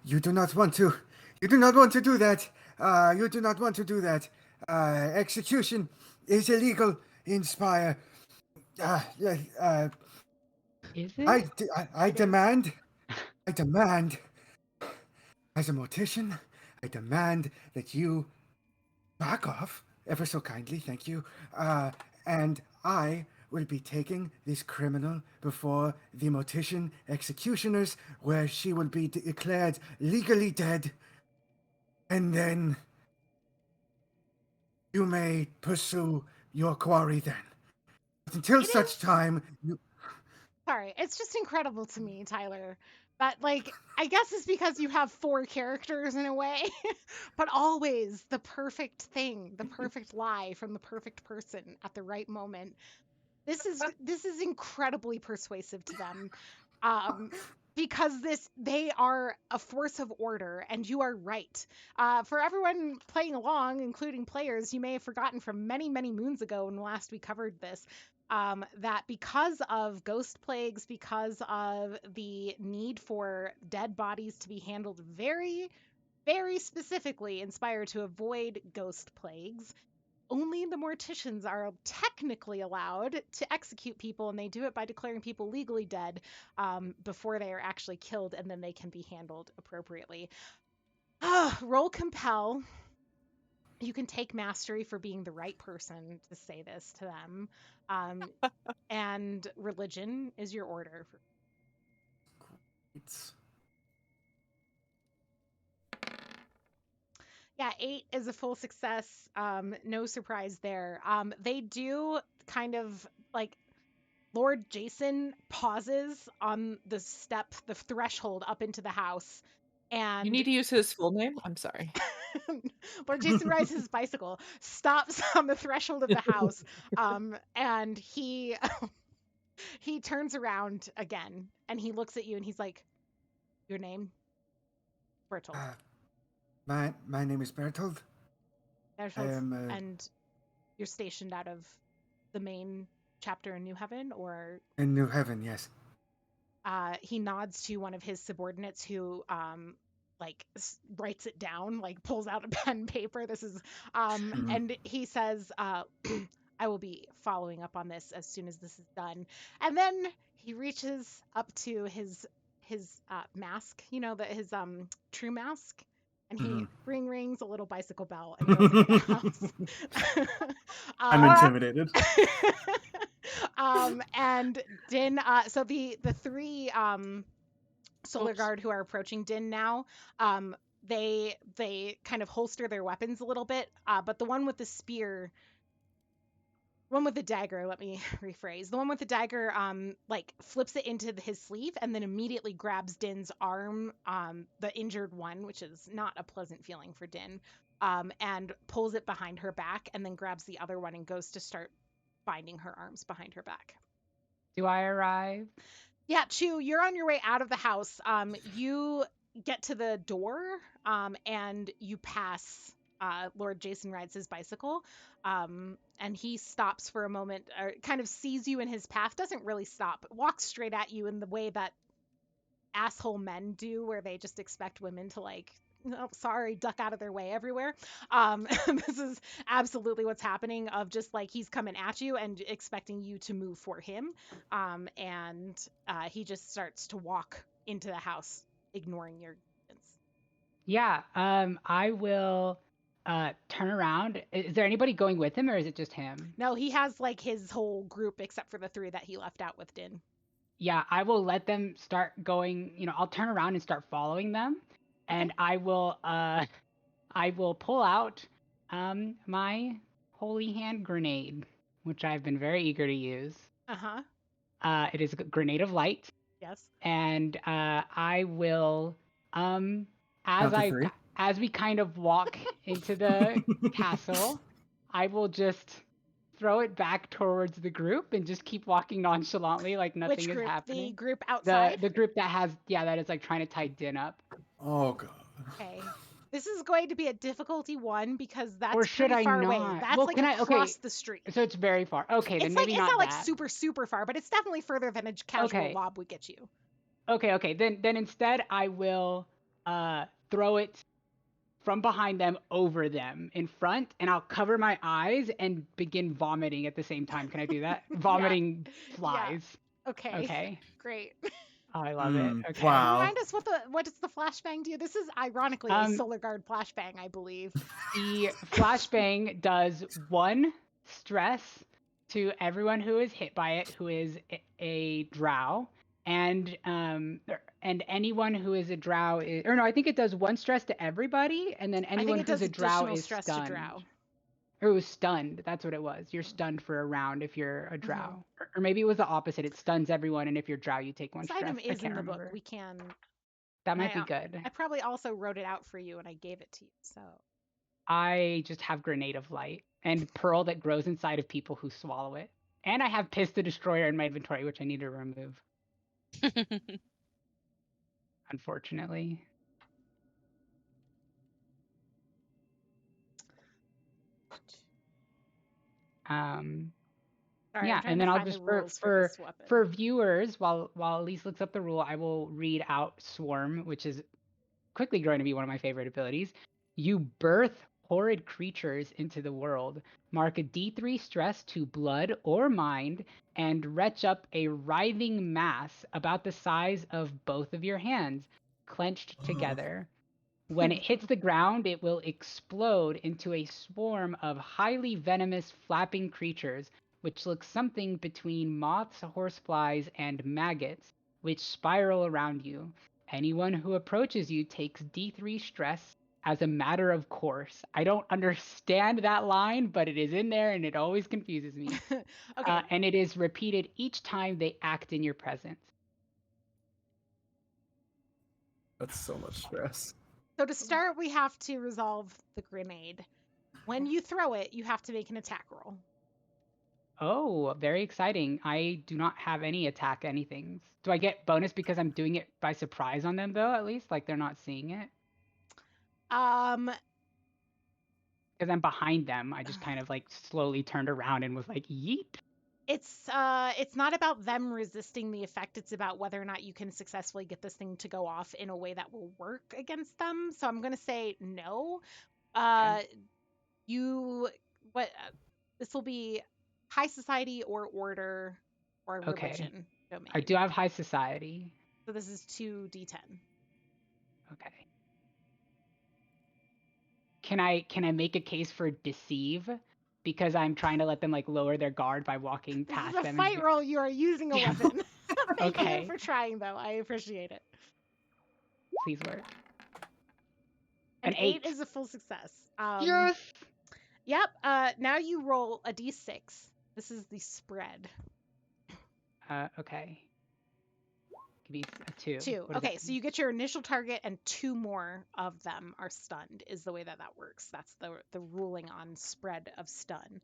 you do not want to, you do not want to do that. You do not want to do that. Execution is illegal in Spire. Uh, uh, Is it? I It is. demand, I demand, as a mortician, I demand that you back off ever so kindly, thank you. And I will be taking this criminal before the mortician executioners, where she will be declared legally dead. And then you may pursue your quarry then. But until It such is. time, you. Sorry, it's just incredible to me, Tyler. That like I guess it's because you have four characters in a way, but always the perfect thing, the perfect lie from the perfect person at the right moment. This is incredibly persuasive to them. Um because they are a force of order, and you are right. For everyone playing along, including players, you may have forgotten from many, many moons ago when last we covered this, that because of ghost plagues, because of the need for dead bodies to be handled very, very specifically, inspired to avoid ghost plagues, only the morticians are technically allowed to execute people, and they do it by declaring people legally dead, before they are actually killed, and then they can be handled appropriately. Roll compel. You can take mastery for being the right person to say this to them. Um, and religion is your order. It's Yeah, 8 is a full success. No surprise there. They do kind of like Lord Jason pauses on the step, the threshold up into the house, You and need to use his full name? I'm sorry. Lord Jason rides his bicycle, stops on the threshold of the house, and he turns around again and he looks at you and he's like, "Your name?" Bertold. uh, my name is Bertold. I Bertold, am and you're stationed out of the main chapter in New Heaven, or in New Heaven. Yes. he nods to one of his subordinates who like writes it down, like pulls out a pen and paper. This is Mhm. and he says, I will be following up on this as soon as this is done. And then he reaches up to his mask, you know, that his true mask, and he Mhm. rings a little bicycle bell and goes into the house. I'm uh, intimidated. and Din, so the three Solar Oops. Guard who are approaching Din now, they kind of holster their weapons a little bit, but the one with the spear, one with the dagger, let me rephrase. The one with the dagger, like flips it into his sleeve and then immediately grabs Din's arm, the injured one, which is not a pleasant feeling for Din, and pulls it behind her back, and then grabs the other one and goes to start binding her arms behind her back. Do I arrive? Yeah, Chu, you're on your way out of the house. You get to the door, and you pass Lord Jason rides his bicycle, and he stops for a moment, or kind of sees you in his path. Doesn't really stop, but walks straight at you in the way that asshole men do, where they just expect women to like oh, sorry, duck out of their way everywhere. This is absolutely what's happening of just like he's coming at you and expecting you to move for him. And he just starts to walk into the house, ignoring your guidance. Yeah, I will turn around. Is there anybody going with him or is it just him? No, he has like his whole group except for the 3 that he left out with Din. Yeah, I will let them start going, I'll turn around and start following them. Okay. And I will pull out my holy hand grenade, which I've been very eager to use. Uh-huh. It is a grenade of light. Yes. And I will as Count to I 3. as we kind of walk into the castle, I will just throw it back towards the group and just keep walking nonchalantly like Which nothing is group? The happening. group The outside? the group that is like trying to tie Din up. Oh god. Okay. This is going to be a difficulty 1 because Or that's should pretty I far away. not? That's Well, like can I? across Okay, the street. so it's very far. Okay, then maybe It's not not like that. super super far, but it's definitely further than a casual Okay. lob would get you. Okay. Then instead I will throw it from behind them over them in front, and I'll cover my eyes and begin vomiting at the same time. Can I do that? Vomiting Yeah. flies. Okay. Okay. Great. Oh, I love it. Okay. Wow. Remind us what does the flashbang do? This is ironically a Solar Guard flashbang, I believe. The flashbang does 1 stress to everyone who is hit by it, who is a drow, and anyone who is a drow is, or no, I think it does 1 stress to everybody, and then I think anyone it who's does a drow additional is stress to stunned. drow. Or it was stunned. That's what it was. You're stunned for a round if you're a drow. Mm-hmm. Or maybe it was the opposite. It stuns everyone, and if you're drow, you take 1 This stress. item I is can't in the book. remember. We can. That might be good. I probably also wrote it out for you and I gave it to you. So I just have Grenade of Light and Pearl that grows inside of people who swallow it. And I have Piss the Destroyer in my inventory, which I need to remove, unfortunately. sorry, Yeah, I'm trying and to then I'll find the just rules for this weapon. for viewers, while Elise looks up the rule, I will read out Swarm, which is quickly growing to be one of my favorite abilities. You birth horrid creatures into the world. Mark a D3 stress to blood or mind and retch up a writhing mass about the size of both of your hands, clenched together. When it hits the ground, it will explode into a swarm of highly venomous flapping creatures, which look something between moths, horseflies, and maggots, which spiral around you. Anyone who approaches you takes D3 stress as a matter of course. I don't understand that line, but it is in there and it always confuses me. Okay. And it is repeated each time they act in your presence. That's so much stress. So to start, we have to resolve the grenade. When you throw it, you have to make an attack roll. Oh, very exciting. I do not have any attack anything. Do I get bonus because I'm doing it by surprise on them though, at least? Like they're not seeing it? Um, Because I'm behind them. I just kind of like slowly turned around and was like, yeet. it's not about them resisting the effect. It's about whether or not you can successfully get this thing to go off in a way that will work against them. So I'm gonna say no. This will be high society or order or Okay. religion domain. I do have high society. So this is 2d10. Okay. Can I make a case for deceive? Because I'm trying to let them like lower their guard by walking This past is a them. fight roll. You are using a weapon. Thank Okay. you for trying, though. I appreciate it. Please work. An An 8 8 is a full success. Yes. Yep. Now you roll a d6. This is the spread. Okay. Give me a 2. 2. What does Okay, that so mean? you get your initial target, and 2 more of them are stunned. Is the way that works. That's the ruling on spread of stun.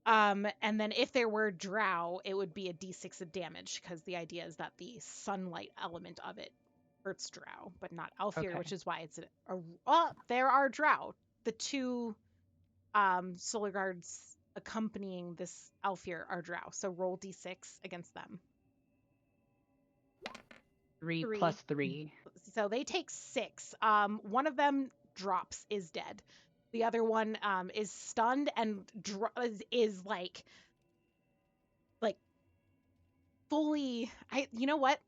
And then if there were drow, it would be a d6 of damage because the idea is that the sunlight element of it hurts drow, but not Alfir, Okay. which is why it's there are drow. The 2 solar guards accompanying this Alfir are drow. So roll d6 against them. 3 3. plus 3. So they take 6. One of them drops, is dead. The other one is stunned and is like fully. You know what?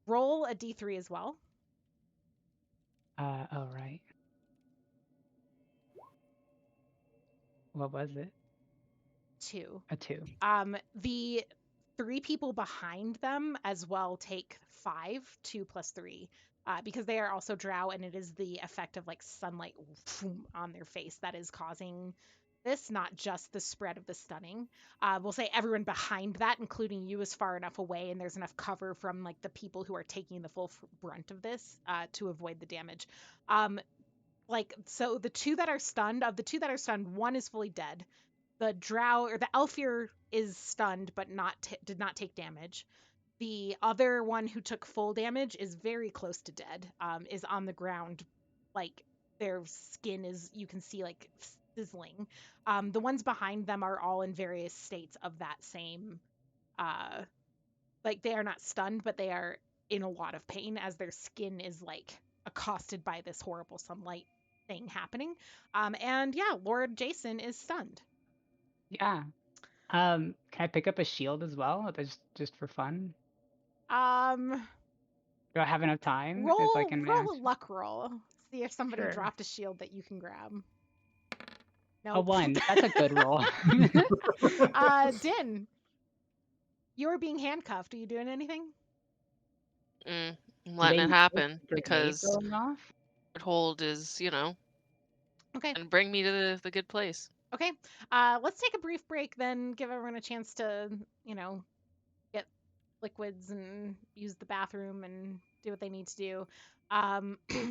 Roll a d3 as well. Oh, right. What was it? 2. A 2. The 3 people behind them as well take 5, 2 plus 3, because they are also drow, and it is the effect of like sunlight on their face that is causing this, not just the spread of the stunning. We'll say everyone behind that, including you, is far enough away, and there's enough cover from like the people who are taking the full brunt of this to avoid the damage. So the 2 that are stunned, of the 2 that are stunned, one is fully dead. The drow or the Elfir is stunned but did not take damage. The other one who took full damage is very close to dead. Is on the ground, like their skin is, you can see, like sizzling. The ones behind them are all in various states of that same. Like they are not stunned, but they are in a lot of pain as their skin is like accosted by this horrible sunlight thing happening. And yeah, Lord Jason is stunned. Yeah. Can I pick up a shield as well? Just for fun? Um, Do I have enough time if I roll can roll a manage? luck roll. See if somebody Sure. dropped a shield that you can grab. A Nope. 1. That's a good roll. Din, you're being handcuffed. Are you doing anything? I'm Do they letting it know happen the grenade because going off? hold is, Okay. and bring me to the good place. Okay. Let's take a brief break, then give everyone a chance to, get liquids and use the bathroom and do what they need to do.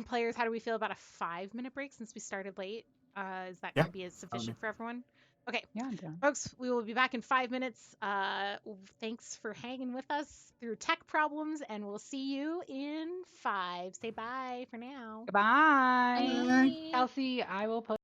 Players, how do we feel about a 5-minute break since we started late? Is that going Yeah. to be sufficient for everyone? Okay. Yeah, I'm down. Folks, we will be back in 5 minutes. Thanks for hanging with us through tech problems, and we'll see you in 5. Say bye for now. Goodbye. Bye. Kelsey, I will post.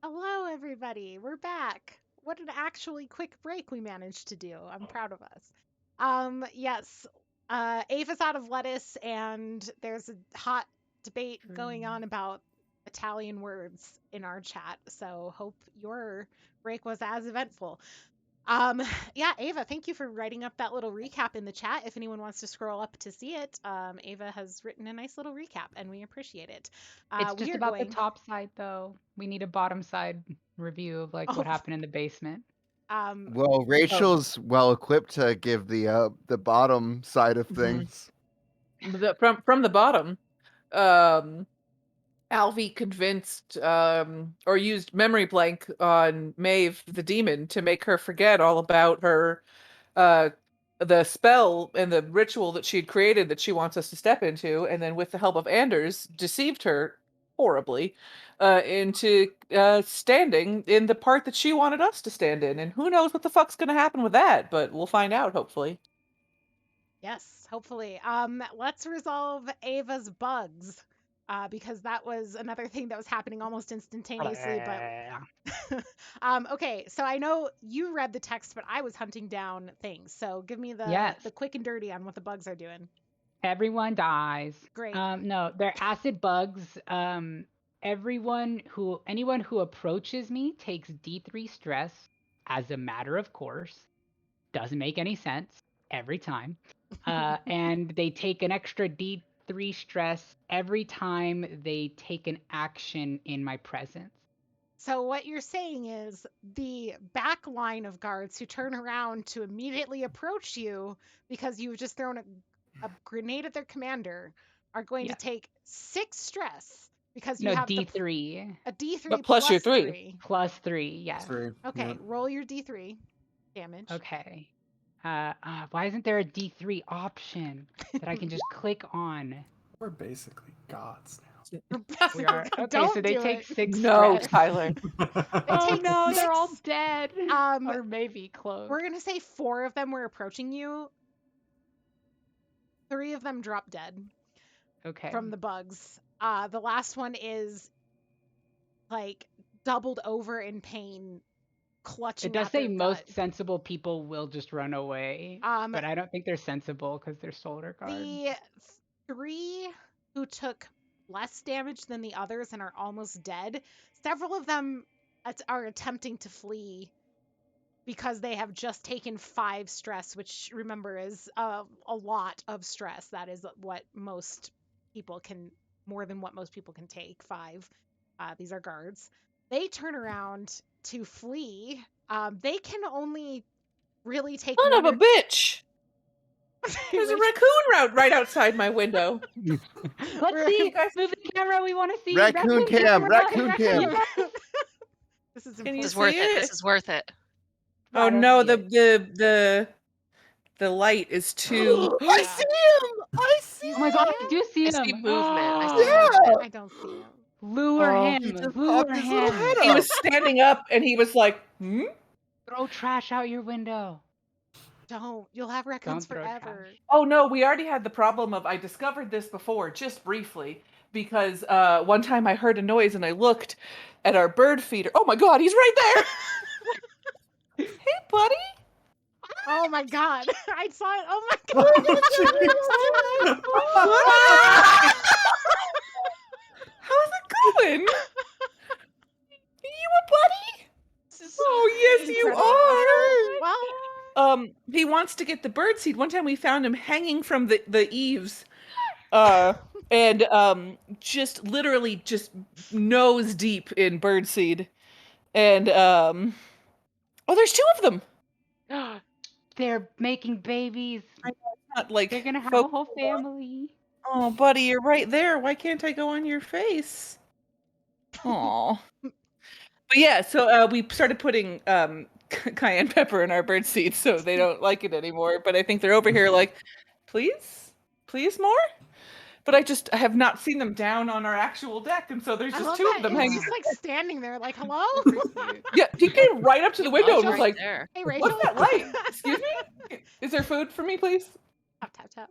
Hello, everybody. We're back. What an actually quick break we managed to do. I'm proud of us. Yes, Ava's out of lettuce, and there's a hot debate going on about Italian words in our chat. So hope your break was as eventful. Yeah, Ava, thank you for writing up that little recap in the chat. If anyone wants to scroll up to see it, Ava has written a nice little recap, and we appreciate it. It's We just are about the going. top side, though. We need a bottom side review of like what Oh, happened in the basement. Well, Rachel's well equipped to give the bottom side of Mhm. things. From the bottom, Alvy convinced or used memory blank on Maeve the demon to make her forget all about her the spell and the ritual that she had created that she wants us to step into, and then with the help of Anders, deceived her horribly into standing in the part that she wanted us to stand in. And who knows what the fuck's gonna happen with that, but we'll find out hopefully. yes, hopefully. Let's resolve Ava's bugs. Because that was another thing that was happening almost instantaneously, but okay, so I know you read the text, but I was hunting down things. So give me Yes. the quick and dirty on what the bugs are doing. Everyone dies. Great. No, they're acid bugs. Anyone who approaches me takes D3 stress as a matter of course. Doesn't make any sense every time. And they take an extra D3 stress every time they take an action in my presence. So what you're saying is the back line of guards who turn around to immediately approach you because you've just thrown a grenade at their commander are going to Yes. take 6 stress because you No, have D3 a D3 But plus your 3. 3. plus 3. Yes. Three. Okay, Yep. roll your D3 damage. Okay. Why isn't there a D3 option that I can just click on? We're basically gods now. We are okay. Don't So they do take it. 6 No, stress. Tyler. Oh take no, they're all 6. dead. Or maybe close. We're gonna say 4 of them were approaching you. 3 of them drop dead Okay. from the bugs. The last one is like doubled over in pain, clutching It does at say their most gut. sensible people will just run away, but I don't think they're sensible because they're solar guard. The 3 who took less damage than the others and are almost dead, several of them are attempting to flee because they have just taken 5 stress, which remember is a lot of stress. That is what most people can, more than what most people can take. 5. These are guards. They turn around to flee. They can only really take Son one of a bitch! There's a raccoon right outside my window. Let's see. Move the camera. We want to see. Raccoon cam, raccoon cam. This is Can you important. This is see worth it. it? This is worth it. Oh I don't no, see it. the light is too. I see him! I see Oh my god, I do see I him. see movement. I see Yeah! movement. I don't see him. Lure Oh, him. He just Lure popped his little him. head He up. was standing up and he was like, hmm? Throw trash out your window. Don't. You'll have raccoons Don't throw forever. trash. Oh no, we already had the problem of I discovered this before, just briefly, because one time I heard a noise and I looked at our bird feeder. Oh my god, he's right there! Hey, buddy! Oh my god. I saw it. Oh my god. How's it going? You a buddy? Oh yes, you Incredible. are. Well, He wants to get the bird seed. One time we found him hanging from the eaves, and just literally just nose deep in bird seed, and oh, there's 2 of them. They're making babies. Not like They're gonna have folk- a whole family. Oh, buddy, you're right there. Why can't I go on your face? Aw. But yeah, so we started putting cayenne pepper in our bird seed, so they don't like it anymore. But I think they're over here like, please more. But I have not seen them down on our actual deck, and so there's I just love 2 that. of them It's hanging. just like standing there, like, hello? Yeah, he came right up to the window and was right like, there. Hey, Rachel. "What's that light? Excuse me? Is there food for me, please?" Tap, tap, tap.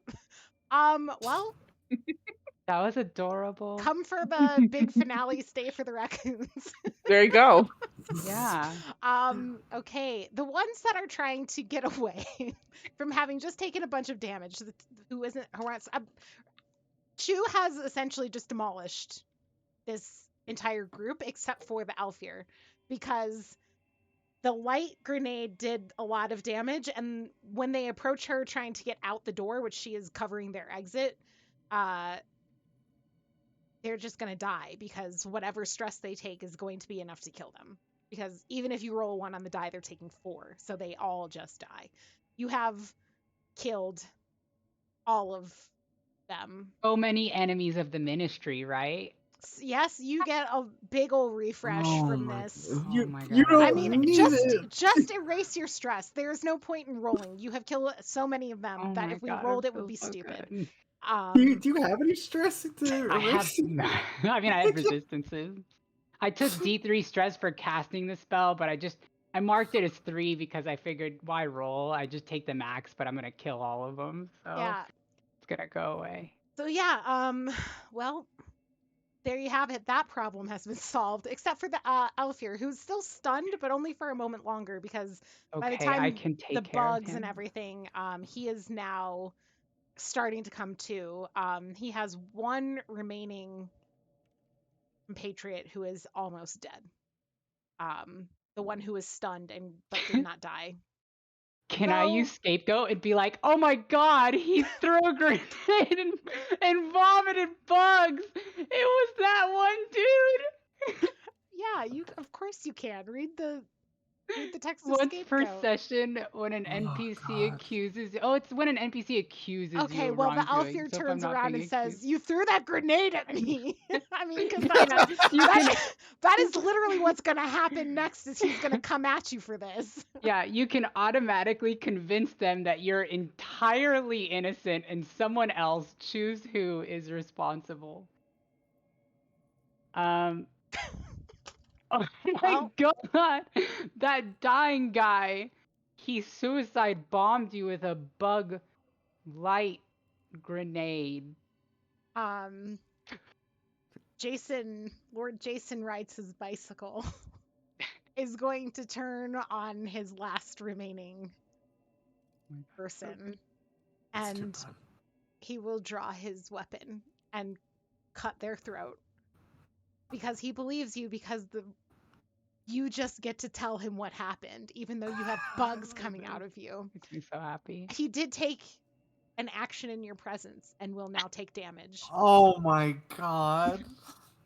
Well, That was adorable. Come for the big finale, stay for the raccoons. There you go. Yeah. Okay, the ones that are trying to get away from having just taken a bunch of damage, who isn't harassed. Chu has essentially just demolished this entire group except for the Alfir because the light grenade did a lot of damage, and when they approach her trying to get out the door, which she is covering their exit, uh, they're just going to die because whatever stress they take is going to be enough to kill them. Because even if you roll 1 on the die, they're taking 4, so they all just die. You have killed all of them. So many enemies of the ministry, right? Yes, you get a big old refresh Oh from my! this. You my you God. don't I mean, need it. just erase your stress. There's no point in rolling. You have killed so many of them Oh that my if we God, rolled, it it would feels be so stupid. good. Do you have any stress to I have, erase? I mean, I have resistances. I took D3 stress for casting the spell, but I marked it as 3 because I figured why roll? I just take the max, but I'm gonna kill all of them, so Yeah. it's gonna go away. So yeah, well, there you have it. That problem has been solved, except for the Alfir, who's still stunned, but only for a moment longer because by the Okay, I time can the take care of bugs and him. everything, he is now starting to come to. He has one remaining compatriot who is almost dead. The one who is stunned and but did not die. Can I So use scapegoat and be like, oh my God, he threw a grenade and vomited bugs? It was that one dude. yeah, you of course you can read the text of Once per scapegoat. session, when an Oh NPC God! accuses, oh, it's when an NPC accuses you Okay, of well, the wrongdoing. Alfir So if I'm turns not around being and says, accused, "You threw that grenade at me." I mean, because you can, that is literally what's gonna happen next. Is he's gonna come at you for this? yeah, you can automatically convince them that you're entirely innocent and someone else choose who is responsible. Um, oh my Well, God, that dying guy, he suicide bombed you with a bug light grenade. um, Lord Jason rides his bicycle, is going to turn on his last remaining person, It's too and bad. he will draw his weapon and cut their throat because he believes you because you just get to tell him what happened even though you have bugs coming out of you. Makes me so happy. He did take an action in your presence and will now take damage. Oh my God!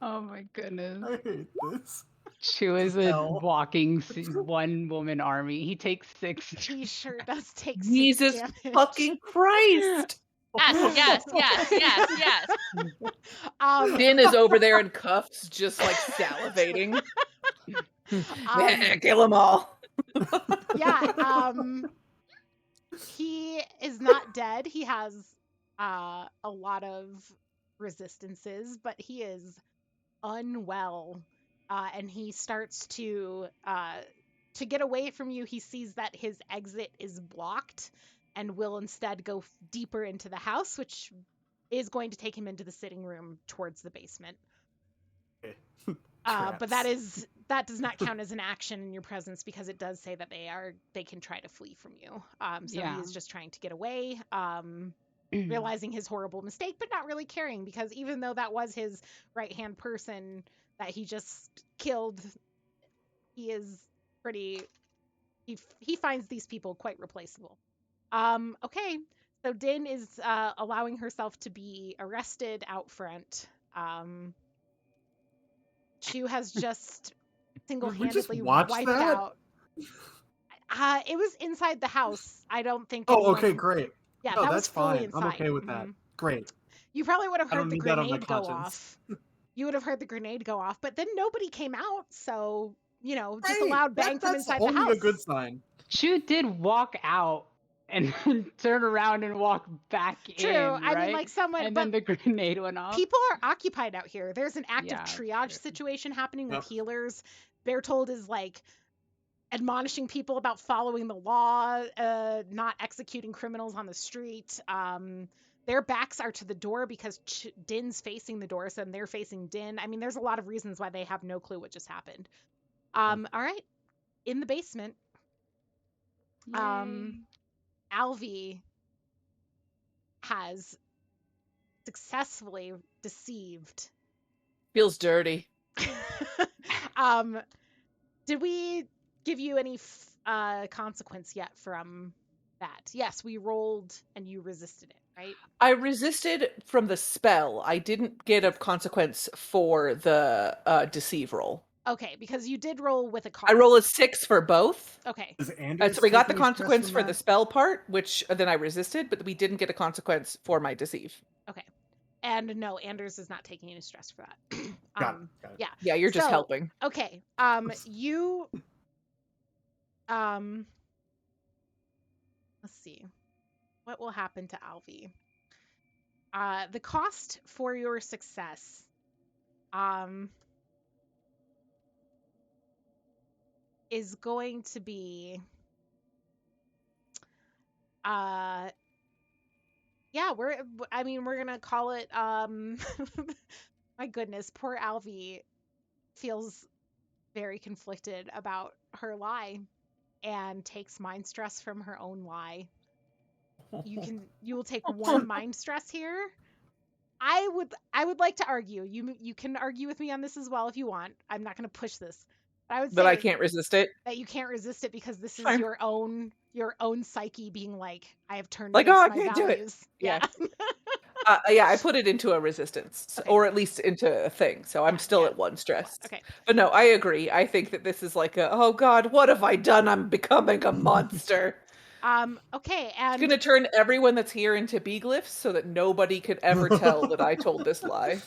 Oh my goodness. I hate this. Chu This is is a hell. walking one woman army. He takes 6. He sure does take 6 Jesus damage. fucking Christ! Yes, yes, yes, yes, yes. um Din is over there in cuffs, just like salivating. Kill them all. yeah, he is not dead. He has a lot of resistances, but he is unwell, and he starts to get away from you. He sees that his exit is blocked and will instead go deeper into the house, which is going to take him into the sitting room towards the basement. But that does not count as an action in your presence because it does say that they can try to flee from you. So Yeah. he is just trying to get away. Realizing his horrible mistake, but not really caring because even though that was his right hand person that he just killed, he is pretty. He finds these people quite replaceable. Okay, so Din is allowing herself to be arrested out front. Chu has just Would we just single-handedly watch wiped that? out. It was inside the house. I don't think Oh, anyone. okay, great. Yeah, No, that was that's fully fine. I'm inside. okay with that. Mhm. Great. You probably would have I heard don't the need that on my grenade go conscience. off. You would have heard the grenade go off, but then nobody came out, so just a Great. loud bang from That's inside the only a good house. sign. Chu did walk out and then turn around and walk back True. in, I mean, right? like someone, And but then the grenade went off. people are occupied out here. There's an active Yeah, that's triage true. situation happening with Yep. healers. Bertold is like admonishing people about following the law, not executing criminals on the street. their backs are to the door because Din's facing the door, so then they're facing Din. I mean, there's a lot of reasons why they have no clue what just happened. All right, in the basement, Yay. Alvi has successfully deceived. Feels dirty. Did we give you any consequence yet from that? Yes, we rolled and you resisted it, right? I resisted from the spell. I didn't get a consequence for the deceive roll. Okay, because you did roll with a cost. I roll a 6 for both. Okay. Does Anders So we got the take any stress consequence from for the that? spell part, which then I resisted, but we didn't get a consequence for my deceive. Okay. And no, Anders is not taking any stress for that. Got it. Yeah. Yeah, you're just helping. Okay. You let's see. What will happen to Alvi? The cost for your success is going to be yeah, we're gonna call it my goodness, poor Alvi feels very conflicted about her lie and takes mind stress from her own lie. You will take 1 mind stress here. I would like to argue. You can argue with me on this as well if you want. I'm not going to push this. But I would But I say can't resist it. that you can't resist it because this is Fine. your own psyche being like, I have turned Like, against oh, I my can't do it. values. Yeah. Yeah. Yeah, I put it into a resistance, Okay. or at least into a thing. So I'm Yeah, still yeah. at 1 stress. Okay. But no, I agree. I think that this is like oh God, what have I done? I'm becoming a monster. Okay, It's and gonna turn everyone that's here into beaglyphs so that nobody could ever tell that I told this lie.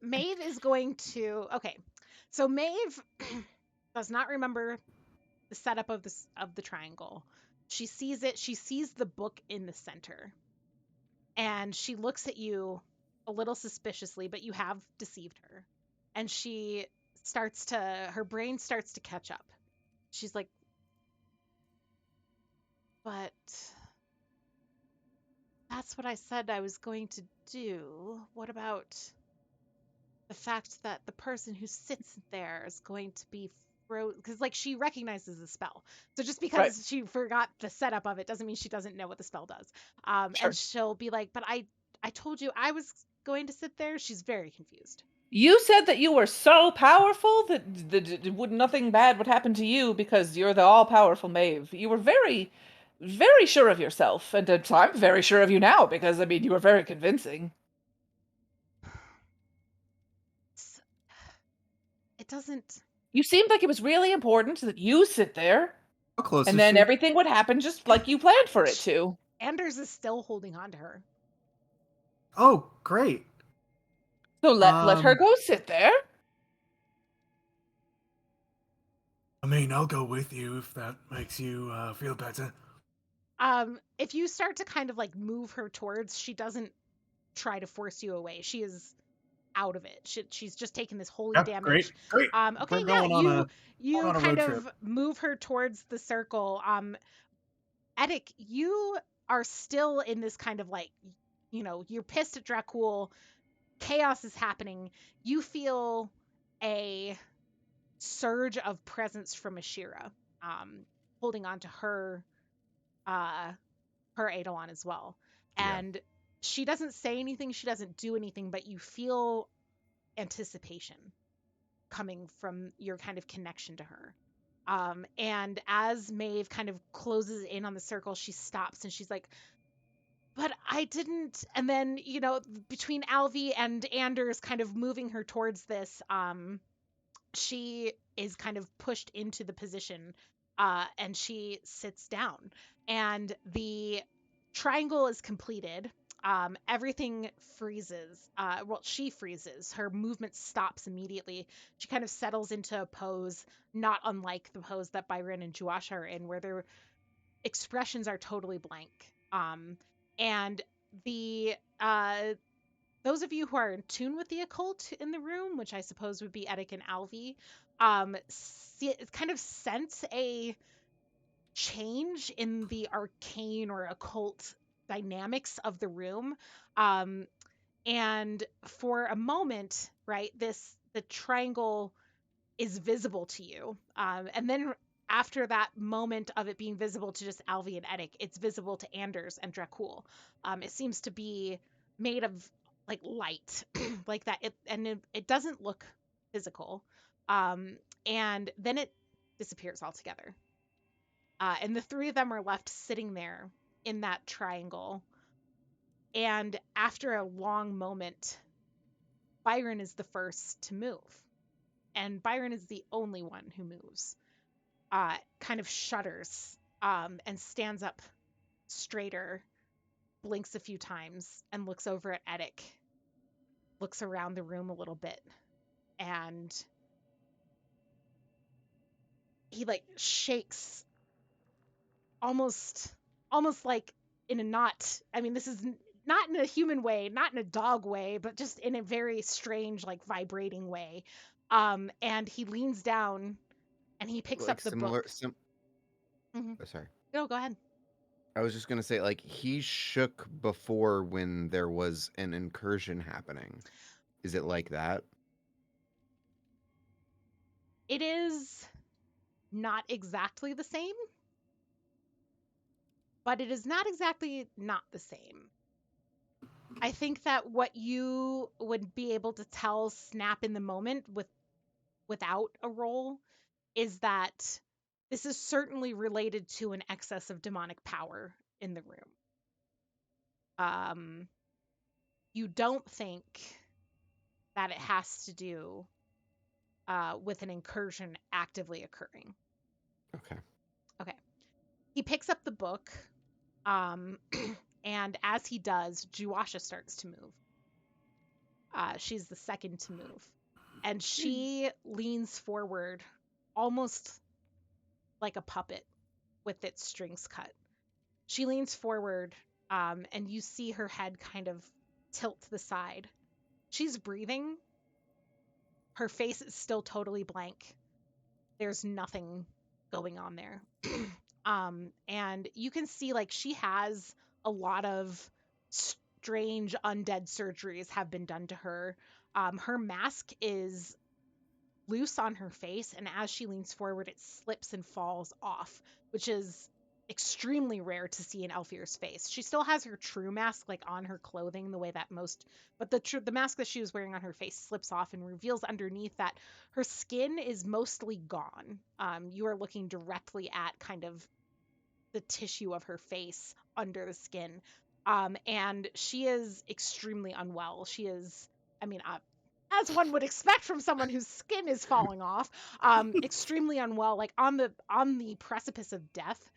Maeve is going to okay. So Maeve does not remember the setup of the triangle. She sees it, she sees the book in the center. And she looks at you a little suspiciously, but you have deceived her. And her brain starts to catch up. She's like, but that's what I said I was going to do. What about the fact that the person who sits there is going to be because like she recognizes the spell, so just because Right. she forgot the setup of it doesn't mean she doesn't know what the spell does. Sure. And she'll be like, but I told you I was going to sit there. She's very confused. You said that you were so powerful that nothing bad would happen to you because you're the all-powerful Maeve. You were very, very sure of yourself, and I'm very sure of you now because I mean you were very convincing. It doesn't. You seemed like it was really important that you sit there, How close and is then she? everything would happen just like you planned for it to. Anders is still holding on to her. Oh, great. So let her go sit there. I mean, I'll go with you if that makes you feel better. If you start to kind of like move her towards, she doesn't try to force you away. She is out of it. She's just taken this holy damage. Great. Okay, We're yeah, going on you on a kind road of trip. move her towards the circle. Eddic, you are still in this kind of like, you're pissed at Dracul. Chaos is happening. You feel a surge of presence from Ashira, holding on to her Eidolon as well. Yeah. And she doesn't say anything, she doesn't do anything, but you feel anticipation coming from your kind of connection to her. And as Maeve kind of closes in on the circle, she stops and she's like, but I didn't. And then, between Alvi and Anders kind of moving her towards this, she is kind of pushed into the position, and she sits down. And the triangle is completed. Everything freezes. Well, she freezes. Her movement stops immediately. She kind of settles into a pose, not unlike the pose that Byron and Juash are in, where their expressions are totally blank. And the those of you who are in tune with the occult in the room, which I suppose would be Eddic and Alvi, kind of sense a change in the arcane or occult dynamics of the room. Um, and for a moment, right, the triangle is visible to you. And then after that moment of it being visible to just Alvi and Eddic, it's visible to Anders and Dracul. It seems to be made of like light, like that. It doesn't look physical. And then it disappears altogether. And the three of them are left sitting there in that triangle. And after a long moment, Byron is the first to move. And Byron is the only one who moves. Kind of shudders and stands up straighter, blinks a few times, and looks over at Eddic, looks around the room a little bit, and he like shakes almost like in a not, I mean, this is not in a human way, not in a dog way, but just in a very strange, like vibrating way. And he leans down and he picks Like up the similar book. some Hmm. oh, sorry. No, go ahead. I was just gonna say, like, he shook before when there was an incursion happening. Is it like that? It is not exactly the same, but it is not exactly not the same. I think that what you would be able to tell snap in the moment without a roll is that this is certainly related to an excess of demonic power in the room. Um, you don't think that it has to do with an incursion actively occurring. Okay. Okay. He picks up the book, um, and as he does, Juwasha starts to move. She's the second to move. And she leans forward almost like a puppet with its strings cut. She leans forward, and you see her head kind of tilt to the side. She's breathing. Her face is still totally blank. There's nothing going on there. And you can see like she has a lot of strange undead surgeries have been done to her. Her mask is loose on her face, and as she leans forward, it slips and falls off, which is extremely rare to see in Elfier's face. She still has her true mask like on her clothing the way that most, but the mask that she was wearing on her face slips off and reveals underneath that her skin is mostly gone. You are looking directly at kind of the tissue of her face under the skin. And she is extremely unwell. She is, I mean, as one would expect from someone whose skin is falling off, extremely unwell, like on the precipice of death.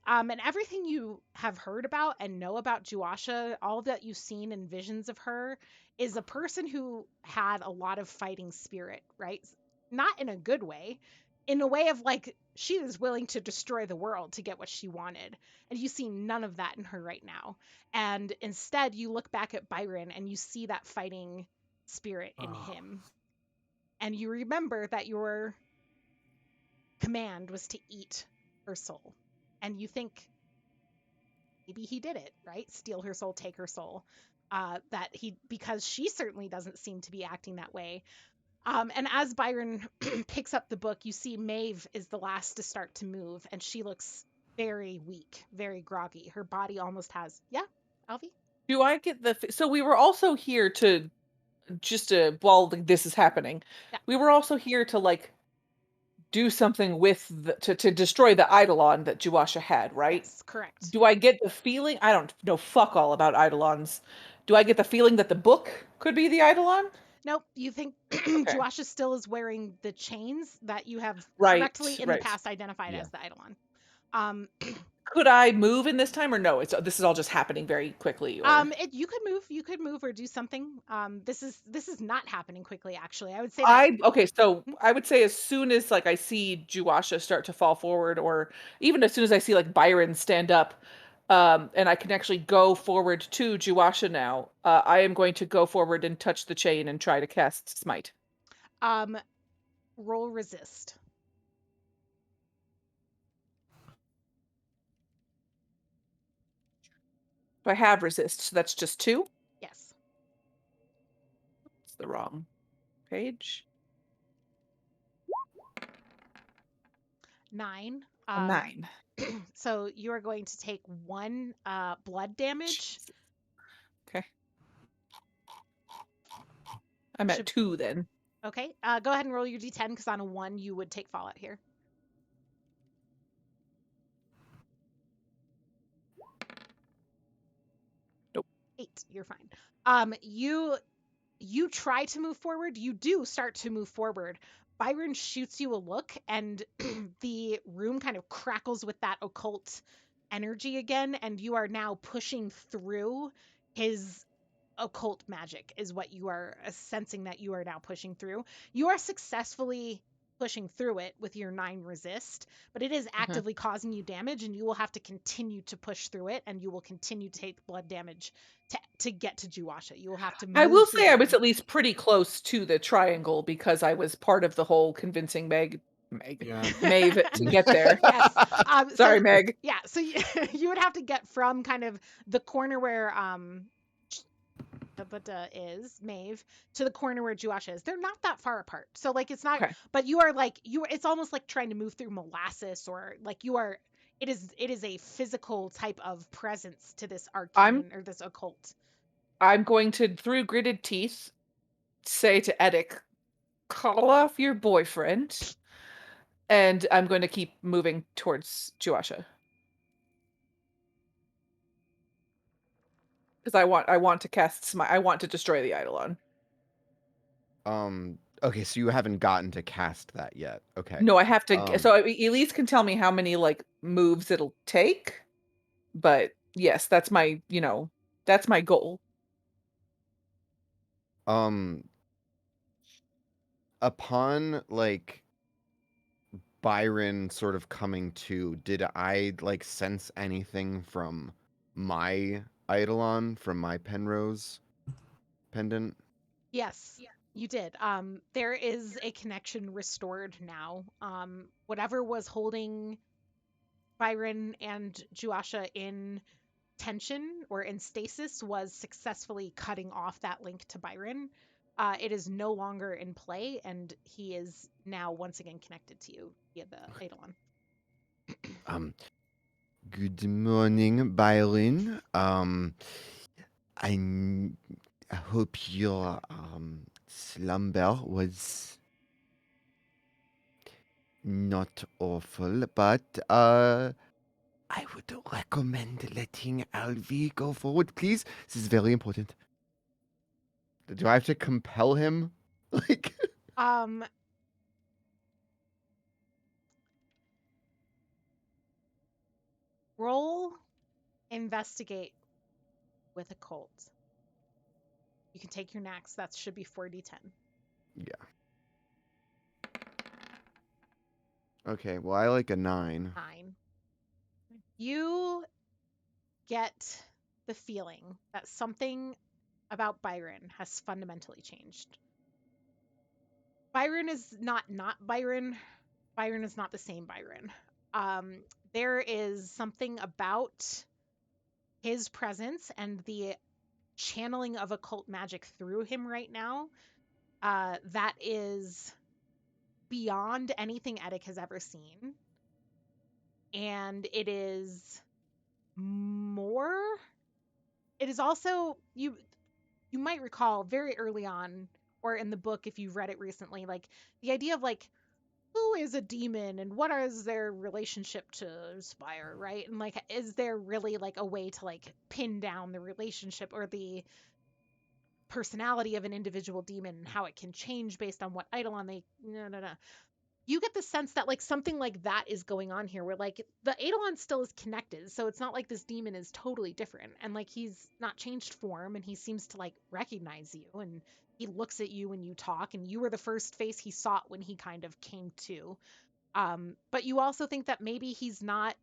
And everything you have heard about and know about Juasha, all that you've seen in visions of her, is a person who had a lot of fighting spirit, right? Not in a good way, in a way of like she was willing to destroy the world to get what she wanted. And you see none of that in her right now. And instead, you look back at Byron and you see that fighting spirit in him. And you remember that your command was to eat her soul. And you think maybe he did it, right? Steal her soul, take her soul. That he, because she certainly doesn't seem to be acting that way. And as Byron picks up the book, you see Maeve is the last to start to move, and she looks very weak, very groggy. Her body almost has, yeah, Alvi? Do I get so we were also here to just to while this is happening, Yeah, we were also here to like do something with to destroy the eidolon that Juwasha had, right? yes, correct. Do I get the feeling? I don't know fuck all about eidolons. Do I get the feeling that the book could be the eidolon? Nope, you think Okay. Juasha still is wearing the chains that you have correctly Right, in the right. past identified Yeah. as the Eidolon. Um, Could I move in this time or no? This is all just happening very quickly or you could move or do something. This is not happening quickly, actually. I would say that. I okay, so I would say as soon as like I see Juwasha start to fall forward, or even as soon as I see like Byron stand up, and I can actually go forward to Juwasha now, I am going to go forward and touch the chain and try to cast Smite. Um, roll resist. I have resist, so that's just 2. Yes. It's the wrong page. 9. A 9. So you are going to take 1 blood damage. Jesus. Okay. I'm at Should- 2 then. Okay. Go ahead and roll your d10 because on a 1 you would take fallout here. Nope. 8. You're fine. You try to move forward. You do start to move forward. Byron shoots you a look, and the room kind of crackles with that occult energy again, and you are now pushing through his occult magic, is what you are sensing that you are now pushing through. You are successfully pushing through it with your 9 resist, but it is actively causing you damage, and you will have to continue to push through it, and you will continue to take blood damage to get to Juwasha. You will have to move I will through say I was them. at least pretty close to the triangle because I was part of the whole convincing Maeve to get there. Yes. Sorry, So Meg. yeah, so you would have to get from kind of the corner where is Maeve to the corner where Juasha is. They're not that far apart. So like it's not Okay. but you are like it's almost like trying to move through molasses, or like you are it is a physical type of presence to this arcane or this occult. I'm going to, through gritted teeth, say to Edic, call off your boyfriend, and I'm going to keep moving towards Juasha. Because I want to cast I want to destroy the Eidolon. Okay, so you haven't gotten to cast that yet. Okay. No, I have to. So Elise can tell me how many like moves it'll take, but yes, that's my that's my goal. Upon like Byron sort of coming to, did I like sense anything from my Eidolon, from my Penrose pendant? Yes, you did. There is a connection restored now. Whatever was holding Byron and Juasha in tension or in stasis was successfully cutting off that link to Byron. It is no longer in play, and he is now once again connected to you via the Eidolon. Good morning, Byron. I hope your slumber was not awful, but I would recommend letting Alvi go forward, please. This is very important. Do I have to compel him? Like, Roll investigate with occult. You can take your nax. That should be 4d10. yeah. Okay, well, I like a 9. 9. You get the feeling that something about Byron has fundamentally changed. Byron is not Byron. Byron is not the same Byron. There is something about his presence and the channeling of occult magic through him right now that is beyond anything Edic has ever seen. And it is more. It is also you might recall very early on, or in the book if you've read it recently, like the idea of like who is a demon and what is their relationship to Spire, right? And like is there really like a way to like pin down the relationship or the personality of an individual demon and how it can change based on what Eidolon they no. You get the sense that like something like that is going on here where like the Eidolon still is connected, so it's not like this demon is totally different and like he's not changed form and he seems to like recognize you and he looks at you when you talk and you were the first face he saw when he kind of came to. But you also think that maybe he's not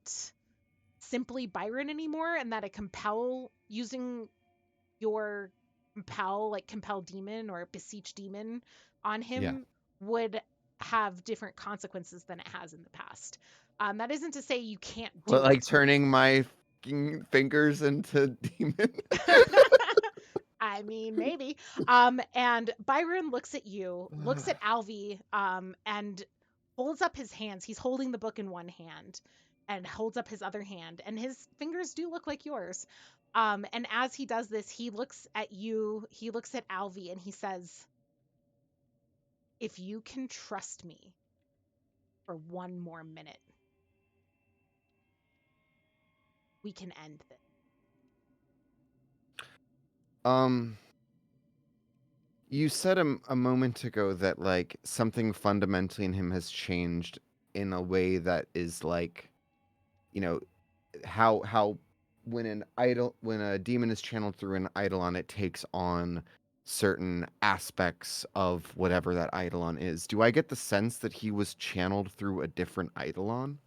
simply Byron anymore and that a compel using your compel demon or beseech demon on Yeah. him would have different consequences than it has in the past. That isn't to say you can't do Well, like it. turning my hacking fingers into demon? I mean, maybe. And Byron looks at you, looks at Alvi, and holds up his hands. He's holding the book in one hand and holds up his other hand, and his fingers do look like yours. And as he does this, he looks at you, he looks at Alvi, and he says, "If you can trust me for one more minute, we can end this." Um, you said a moment ago that like something fundamentally in him has changed in a way that is like, you know, how when a demon is channeled through an eidolon, it takes on certain aspects of whatever that eidolon is. Do I get the sense that he was channeled through a different eidolon?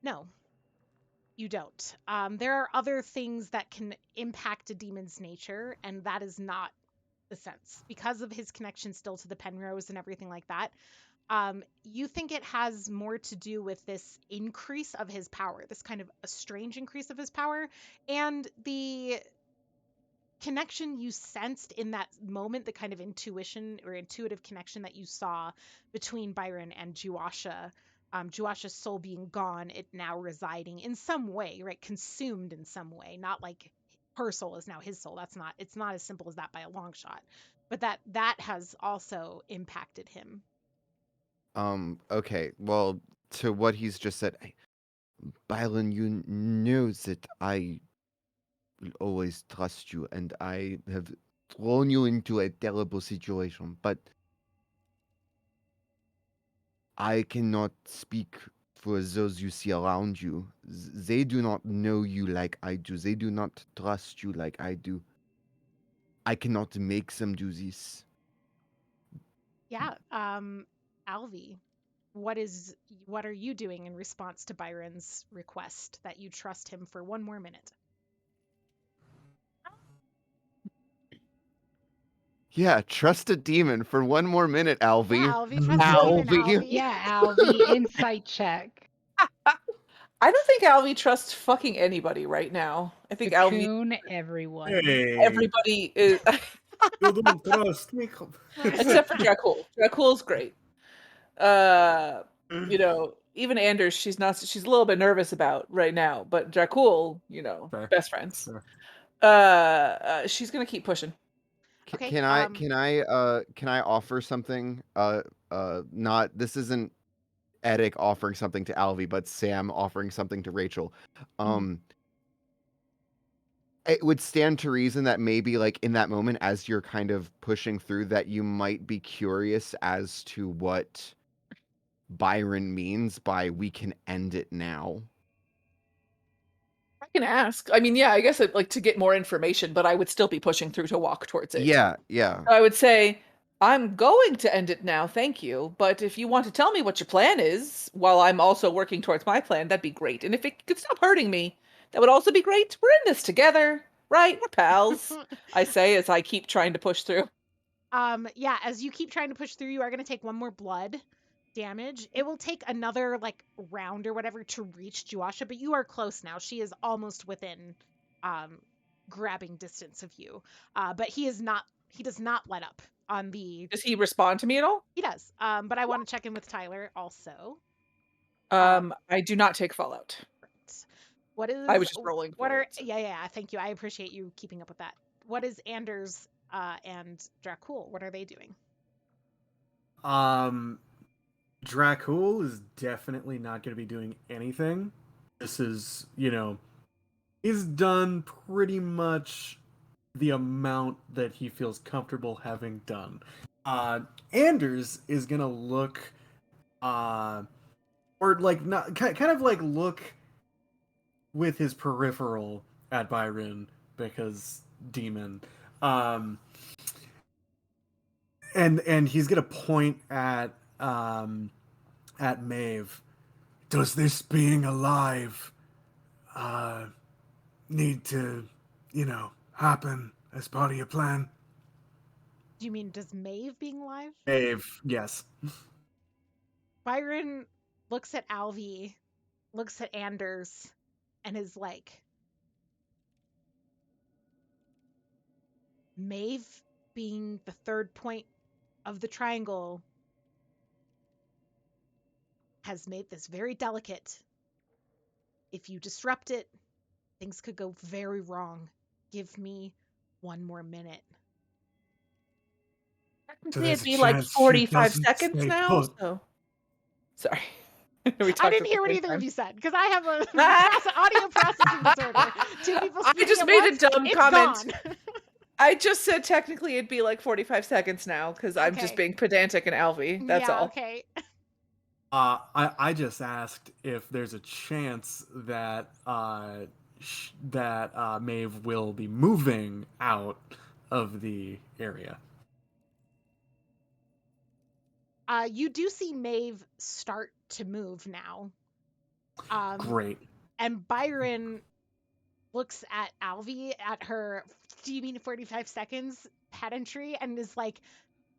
No, you don't. There are other things that can impact a demon's nature, and that is not the sense because of his connection still to the Penrose and everything like that. You think it has more to do with this increase of his power, this kind of a strange increase of his power, and the connection you sensed in that moment, the kind of intuition or intuitive connection that you saw between Byron and Juasha. Juasha's soul being gone, it now residing in some way, right? Consumed in some way, not like her soul is now his soul. It's not as simple as that by a long shot. But that has also impacted him. Okay. Well, to what he's just said, Byron, you know that I will always trust you, and I have thrown you into a terrible situation, but I cannot speak for those you see around you. They do not know you like I do. They do not trust you like I do. I cannot make them do this. Yeah. Alvi, what are you doing in response to Byron's request that you trust him for one more minute? Yeah, trust a demon for one more minute, Yeah, Alvy. Alvi, trust the demon, Alvy. Alvi. Yeah, Alvi, insight check. I don't think Alvy trusts fucking anybody right now. I think Alvy, Cocoon everyone. Hey, everybody is, you don't trust me. except for Dracul. Dracul's great. You know, even Anders, she's a little bit nervous about right now, but Dracul, Fair. best friends. Fair. She's gonna keep pushing. Okay. Can I offer something? Not this isn't Edic offering something to Alvy, but Sam offering something to Rachel. Um, it would stand to reason that maybe like in that moment, as you're kind of pushing through, that you might be curious as to what Byron means by "we can end it now." I can ask. I mean, yeah, I guess like to get more information, but I would still be pushing through to walk towards it. Yeah, yeah. I would say, I'm going to end it now, thank you. But if you want to tell me what your plan is, while I'm also working towards my plan, that'd be great. And if it could stop hurting me, that would also be great. We're in this together, right? We're pals. I say as I keep trying to push through. Yeah, as you keep trying to push through, you are going to take one more blood damage. It will take another like round or whatever to reach Juasha, but you are close now. She is almost within um grabbing distance of you. But he does not let up on the Does he respond to me at all? he does. But I want to check in with Tyler also. I do not take Fallout. What is I was just rolling what for are it, so. yeah, thank you. I appreciate you keeping up with that. What is Anders and Dracul? What are they doing? Dracul is definitely not going to be doing anything. This is, he's done pretty much the amount that he feels comfortable having done. Anders is going to look, or like, not kind of like look with his peripheral at Byron because demon. And he's gonna point at Maeve. Does this being alive need to, happen as part of your plan? Do you mean does Maeve being alive? Maeve, yes. Byron looks at Alvi, looks at Anders, and is like, Maeve being the third point of the triangle has made this very delicate. If you disrupt it, things could go very wrong. Give me one more minute. So Technically, there's it'd a be like chance she 45 doesn't seconds stay now. put. So, sorry. We I talked didn't at the hear what same either of time. you said because I have a Ah! audio processing disorder. Two people I speaking just at made a once, dumb it's comment. gone. I just said technically it'd be like 45 seconds now because I'm just Okay. being pedantic and Alvy. That's Yeah, all. okay. I just asked if there's a chance that Maeve will be moving out of the area. You do see Maeve start to move now. Great. And Byron looks at Alvy at her, do you mean 45 seconds pedantry, and is like,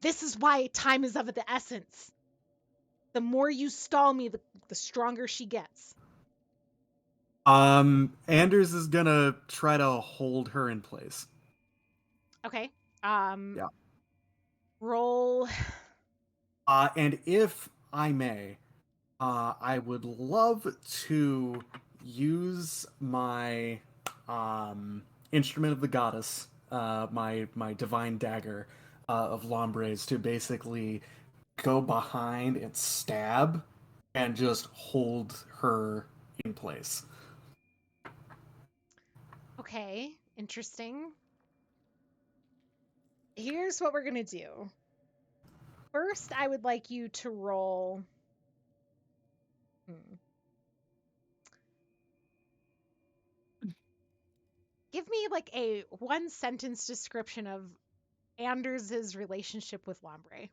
this is why time is of the essence. The more you stall me, the stronger she gets. Anders is gonna try to hold her in place. Okay. Yeah. Roll. And if I may, I would love to use my instrument of the goddess, my divine dagger of Lombres, to basically go behind and stab and just hold her in place. Okay, interesting. Here's what we're gonna do. First, I would like you to roll. Give me like a one sentence description of Anders's relationship with Lombre.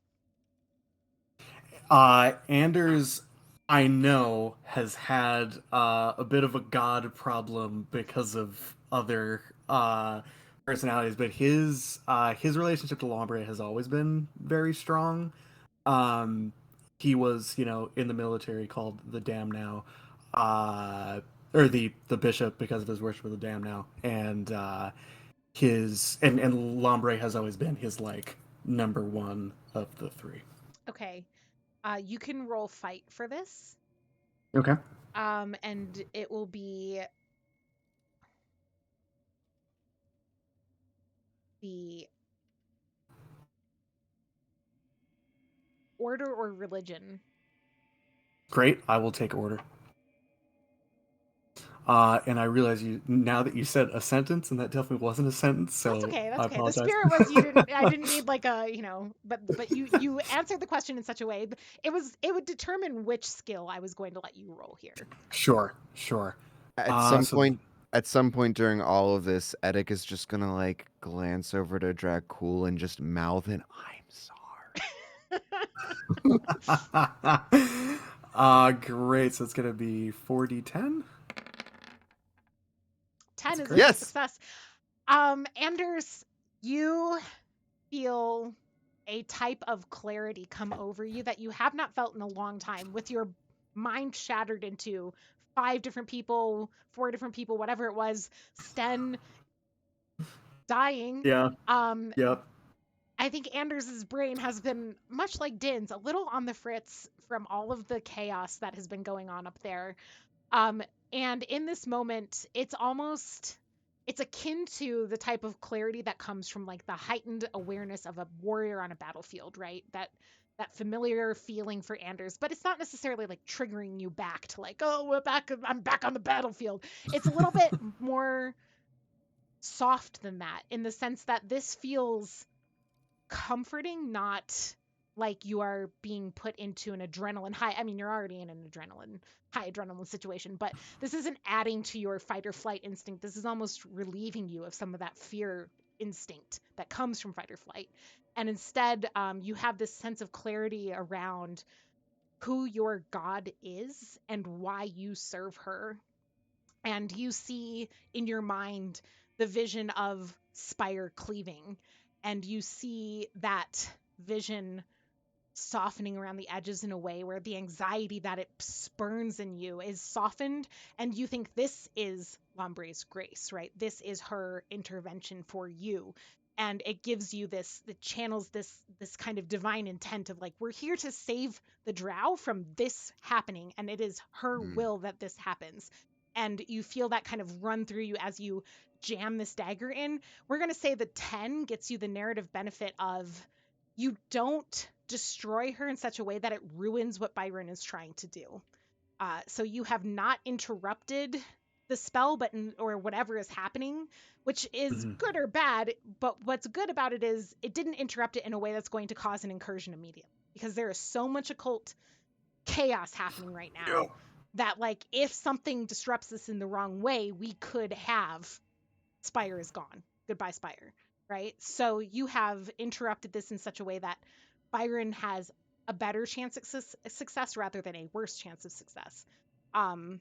Anders, I know, has had a bit of a god problem because of other personalities, but his relationship to Lombre has always been very strong. Um, he was, in the military called the Dam Now, or the bishop because of his worship of the Dam Now, and and Lombre has always been his like number one of the three. Okay. You can roll fight for this. Okay. And it will be the order or religion. Great, I will take order. And I realize now that you said a sentence, and that definitely wasn't a sentence, so That's okay. That's I okay. The apologize. spirit was you didn't. I didn't need like a but you answered the question in such a way. It would determine which skill I was going to let you roll here. Sure. At some point during all of this, Eddic is just gonna like glance over to Dracul and just mouth an "I'm sorry." Great. So it's gonna be 4d10. 10 is a Yes. success. Anders, you feel a type of clarity come over you that you have not felt in a long time, with your mind shattered into 5 different people, 4 different people, whatever it was, Sten dying. Yeah. Um, Yep. I think Anders's brain has been much like Din's, a little on the fritz from all of the chaos that has been going on up there. And in this moment, it's akin to the type of clarity that comes from like the heightened awareness of a warrior on a battlefield, right? That familiar feeling for Anders, but it's not necessarily like triggering you back to like, oh, I'm back on the battlefield. It's a little bit more soft than that, in the sense that this feels comforting, not like you are being put into an adrenaline high. I mean, you're already in an high adrenaline situation, but this isn't adding to your fight or flight instinct. This is almost relieving you of some of that fear instinct that comes from fight or flight. And instead, you have this sense of clarity around who your God is and why you serve her. And you see in your mind the vision of Spire cleaving, and you see that vision softening around the edges in a way where the anxiety that it spurns in you is softened, and you think this is Lombre's grace, right? This is her intervention for you. And it gives you this, it channels this kind of divine intent of like, we're here to save the drow from this happening, and it is her Mm. will that this happens. And you feel that kind of run through you as you jam this dagger in. We're going to say the 10 gets you the narrative benefit of you don't destroy her in such a way that it ruins what Byron is trying to do. So you have not interrupted the spell, or whatever is happening, which is Mhm. good or bad. But what's good about it is it didn't interrupt it in a way that's going to cause an incursion immediately, because there is so much occult chaos happening right now that, like, if something disrupts this in the wrong way, we could have Spire is gone. Goodbye, Spire. Right? So you have interrupted this in such a way that Byron has a better chance of success rather than a worse chance of success. Alvi?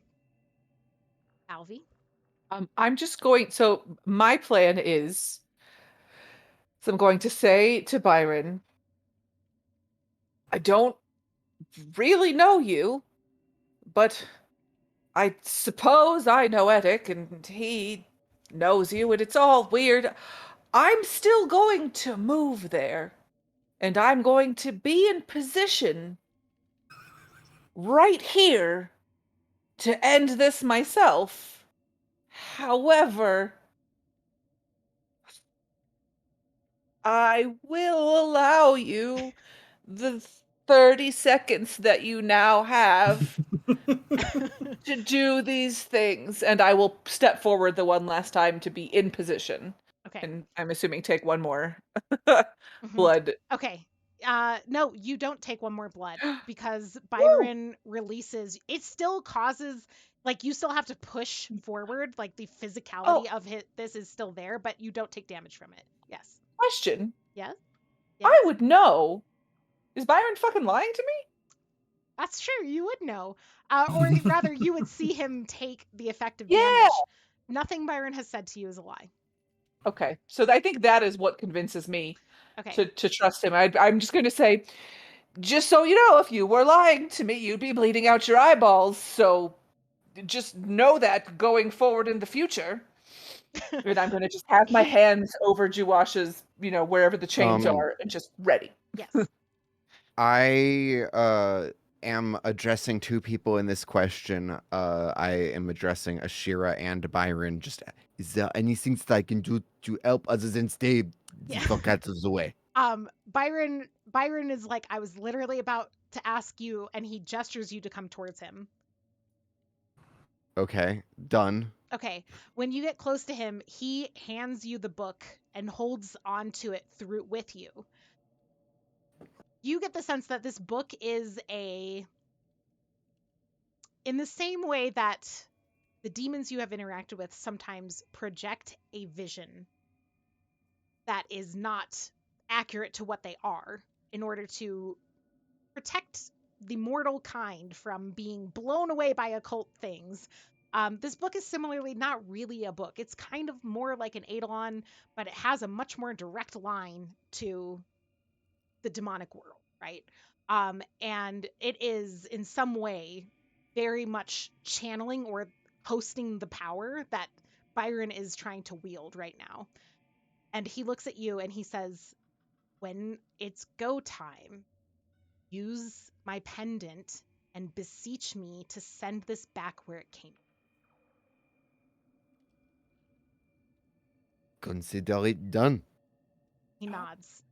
I'm just going. So my plan is, so I'm going to say to Byron, I don't really know you, but I suppose I know Edic, and he knows you, and it's all weird. I'm still going to move there, and I'm going to be in position right here to end this myself. However, I will allow you the 30 seconds that you now have to do these things, and I will step forward the one last time to be in position. Okay. And I'm assuming take one more Mhm. blood. Okay. No, you don't take one more blood, because Woo! Byron releases. It still causes, like, you still have to push forward. Like, the physicality Oh, of this is still there, but you don't take damage from it. Yes. question. Yes. I Yes. would know. Is Byron fucking lying to me? That's true. You would know. Or rather, you would see him take the effective Yeah. damage. Nothing Byron has said to you is a lie. Okay. So I think that is what convinces me Okay. to trust him. I'm just going to say, just so you know, if you were lying to me, you'd be bleeding out your eyeballs. So just know that going forward in the future. And I'm going to just have my He, hands over Juwash's, wherever the chains Um, are, and just ready. yes. I am addressing two people in this question. I am addressing Ashira and Byron. Just, is there anything that I can do to help other than stay the Yeah. fuck out of the way? Byron is like, I was literally about to ask you, and he gestures you to come towards him. Okay, done. Okay. When you get close to him, he hands you the book and holds on to it through with you. You get the sense that this book is in the same way that the demons you have interacted with sometimes project a vision that is not accurate to what they are, in order to protect the mortal kind from being blown away by occult things. This book is similarly not really a book. It's kind of more like an Eidolon, but it has a much more direct line to the demonic world, right? And it is in some way very much channeling or hosting the power that Byron is trying to wield right now. And he looks at you and he says, when it's go time, use my pendant and beseech me to send this back where it came. Consider it done. He nods.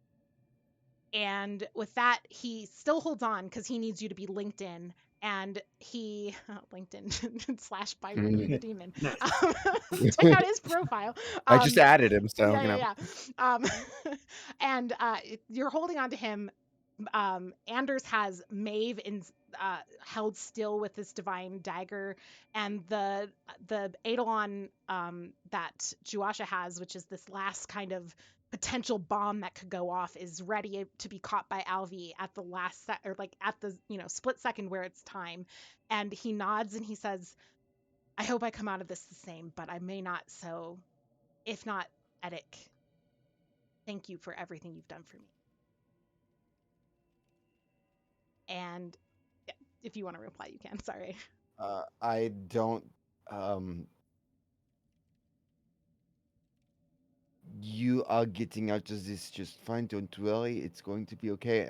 And with that, he still holds on because he needs you to be linked in. And he LinkedIn / Byron the demon. Nice. Check out his profile. I just added him, so Yeah. Um, and you're holding on to him. Anders has Maeve held still with this divine dagger, and the Eidolon that Juasha has, which is this last kind of potential bomb that could go off, is ready to be caught by Alvi at the or like at the split second where it's time. And he nods and he says, "I hope I come out of this the same, but I may not. So, if not, Edic, thank you for everything you've done for me." And yeah, if you want to reply, you can. Sorry. I don't. Um, you are getting out of this just fine. Don't worry. It's going to be okay.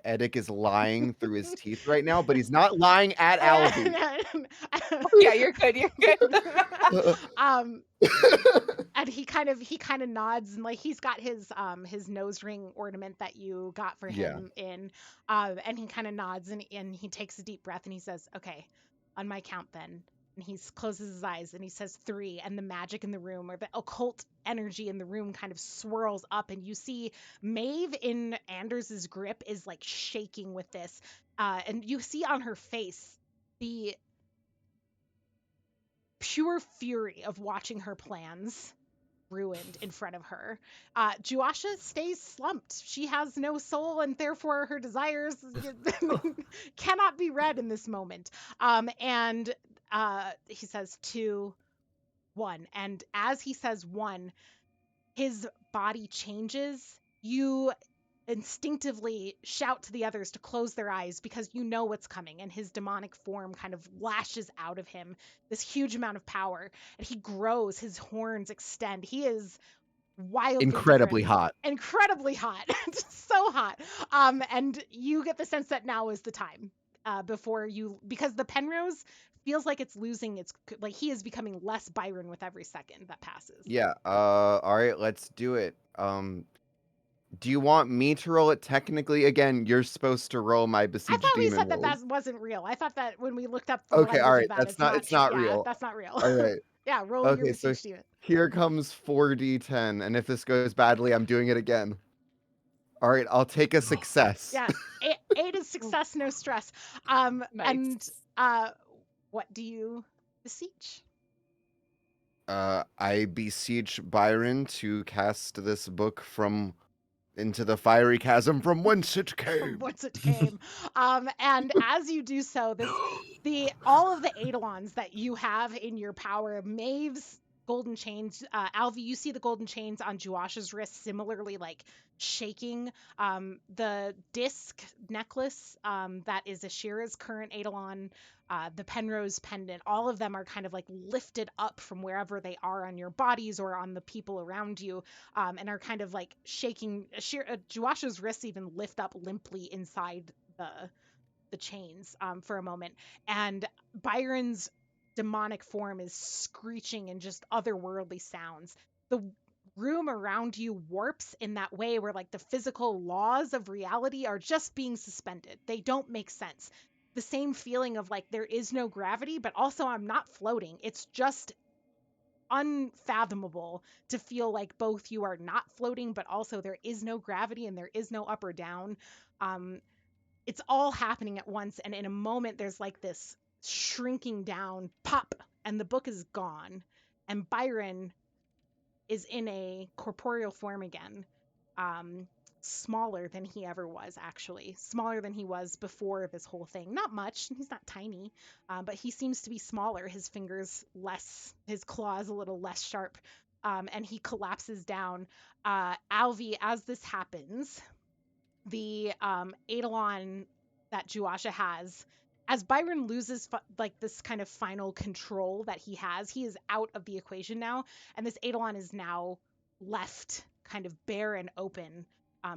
Edic is lying through his teeth right now, but he's not lying at Alvy. Yeah, you're good. You're good. um, and he kind of nods, and like he's got his nose ring ornament that you got for Yeah. him in, and he kind of nods, and he takes a deep breath, and he says, "Okay, on my count then." And he closes his eyes and he says 3, and the magic in the room, or the occult energy in the room, kind of swirls up, and you see Maeve in Anders's grip is like shaking with this, and you see on her face the pure fury of watching her plans ruined in front of her. Juasha stays slumped. She has no soul, and therefore her desires cannot be read in this moment. And he says 2, 1, and as he says 1, his body changes. You instinctively shout to the others to close their eyes because you know what's coming, and his demonic form kind of lashes out of him, this huge amount of power, and he grows, his horns extend. He is wildly Incredibly different. hot. Incredibly hot. So hot. And you get the sense that now is the time, before you, because the Penrose feels like it's losing its, like he is becoming less Byron with every second that passes. Yeah. All right. Let's do it. Do you want me to roll it? Technically, again, you're supposed to roll my I besieged thought we demon said that rolls. wasn't real. I thought that when we looked up the Okay. All language right. of that, That's it's not. not. It's not Yeah, real. that's not real. All right. Yeah, roll your Okay. So besieged demon. here comes 4d10, and if this goes badly, I'm doing it again. All right. I'll take a success. Yeah, 8 is success, no stress. And Nice. what do you beseech? I beseech Byron to cast this book from into the fiery chasm from whence it From came. whence it came. And as you do so, all of the eidolons that you have in your power, Maeve's golden chains, Alvi, you see the golden chains on Juasha's wrist similarly like shaking. The disc necklace, that is Ashira's current eidolon, the Penrose pendant, all of them are kind of like lifted up from wherever they are on your bodies or on the people around you, and are kind of like shaking. Juasha's wrists even lift up limply inside the chains, for a moment, and Byron's demonic form is screeching and just otherworldly sounds. The room around you warps in that way where like the physical laws of reality are just being suspended. They don't make sense. The same feeling of like there is no gravity, but also I'm not floating. It's just unfathomable to feel like both you are not floating, but also there is no gravity and there is no up or down. It's all happening at once, and in a moment there's like this shrinking down pop, and the book is gone, and Byron is in a corporeal form again, um, smaller than he ever was, actually smaller than he was before this whole thing. Not much, he's not tiny, but he seems to be smaller, his fingers less, his claws a little less sharp, and he collapses down. Alvi, as this happens, the eidolon that Juasha has, as Byron loses like this kind of final control that he has, he is out of the equation now, and this eidolon is now left kind of bare and open,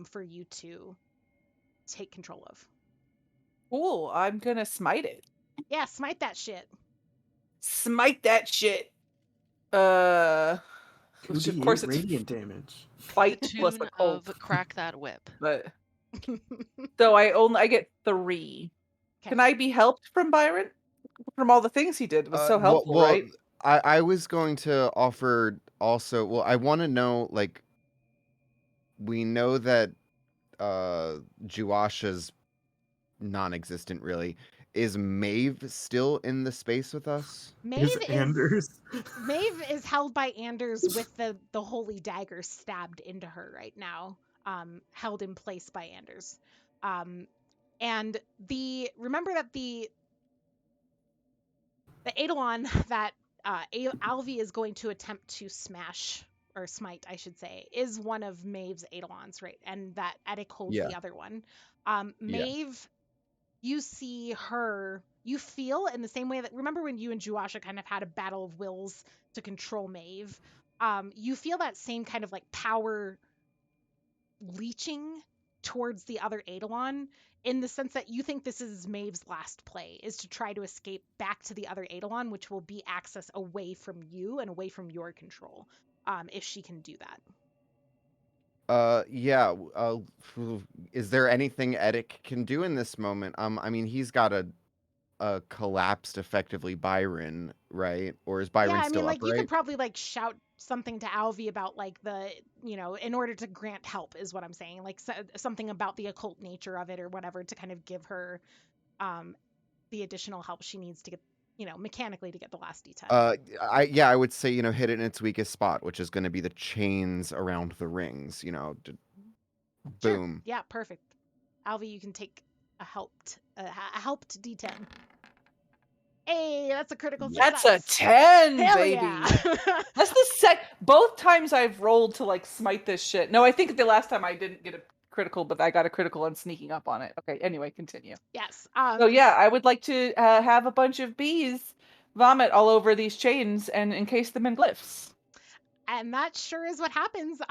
for you to take control of. Cool. I'm gonna smite it. Yeah, smite that shit. Smite that shit. Which of 2d8 course it's radiant damage. fight The plus tune occult. of Crack That Whip. But so I get 3. Can Okay. I be helped from Byron? From all the things he did. It was so Well, helpful, right? I was going to offer also. Well, I want to know, like, we know that Juasha's non-existent, really. Is Maeve still in the space with us? Is Anders? Maeve is held by Anders with the holy dagger stabbed into her right now, held in place by Anders. And remember that the eidolon that Alvi is going to attempt to smash or smite, I should say, is one of Maeve's eidolons, right? And that Edic holds Yeah. the other one. Yeah. Maeve you see her, you feel in the same way that, remember when you and Juasha kind of had a battle of wills to control Maeve? You feel that same kind of like power leeching towards the other Eidolon, in the sense that you think this is Maeve's last play, is to try to escape back to the other Eidolon, which will be access away from you and away from your control, if she can do that. Yeah. Is there anything Edic can do in this moment? I mean, he's got a collapsed, effectively, Byron, right? Or is Yeah, Byron I mean, still like, you could upright? probably like shout something to Alvi about like in order to grant help, is what I'm saying, like something about the occult nature of it or whatever, to kind of give her um the additional help she needs to get, mechanically, to get the last D10. I would say, hit it in its weakest spot, which is going to be the chains around the rings. Sure. Boom. Yeah, perfect. Alvi, you can take a helped D10. Hey, that's a critical That's a success. 10, Hell baby. yeah. That's the both times I've rolled to like smite this shit. No, I think the last time I didn't get a critical, but I got a critical on sneaking up on it. Okay, anyway, continue. Yes. So yeah, I would like to have a bunch of bees vomit all over these chains and encase them in glyphs. And that sure is what happens.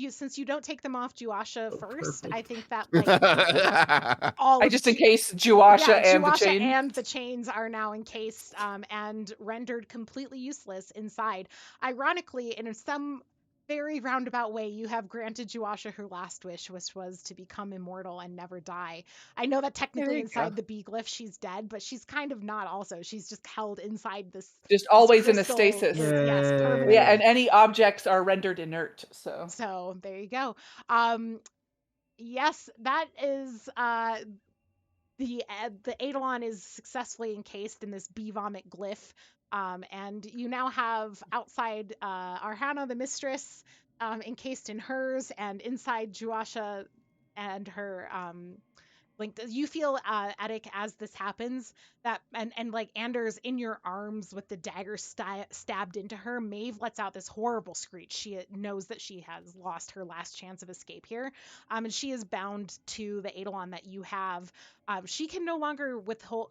Since you don't take them off Juasha first, I Perfect. think that like all I of just encase Juasha and the Juasha chain. and the chains are now encased and rendered completely useless inside. Ironically, in some very roundabout way, you have granted Juasha her last wish, which was to become immortal and never die. I know that technically you inside go. the bee glyph she's dead, but she's kind of not also. She's just held inside this Just always in a crystal. stasis. Yes, Yeah. permanently. Yeah, and any objects are rendered inert. So So there you go. Yes, that is the Eidolon is successfully encased in this bee vomit glyph, and you now have outside Arhana the mistress encased in hers, and inside Juasha and her like you feel Attic, as this happens, that and like Anders in your arms with the dagger stabbed into her. Maeve lets out this horrible screech. She knows that she has lost her last chance of escape here, and she is bound to the Eidolon that you have. She can no longer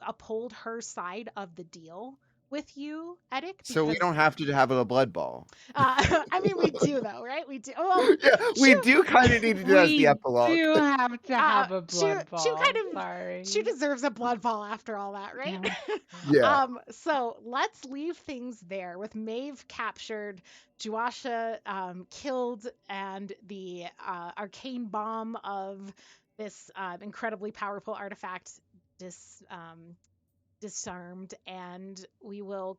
uphold her side of the deal with you, Edic, So we because don't have to have a blood ball. I mean, we do though, right? We do. Well, Yeah, we Chu do kind of need to do that as the We epilogue. do have to have a Chu blood Chu ball. kind of Sorry. Chu deserves a blood ball after all that, right? Yeah. Yeah. So let's leave things there with Maeve captured, Juasha killed, and the arcane bomb of this incredibly powerful artifact disarmed, and we will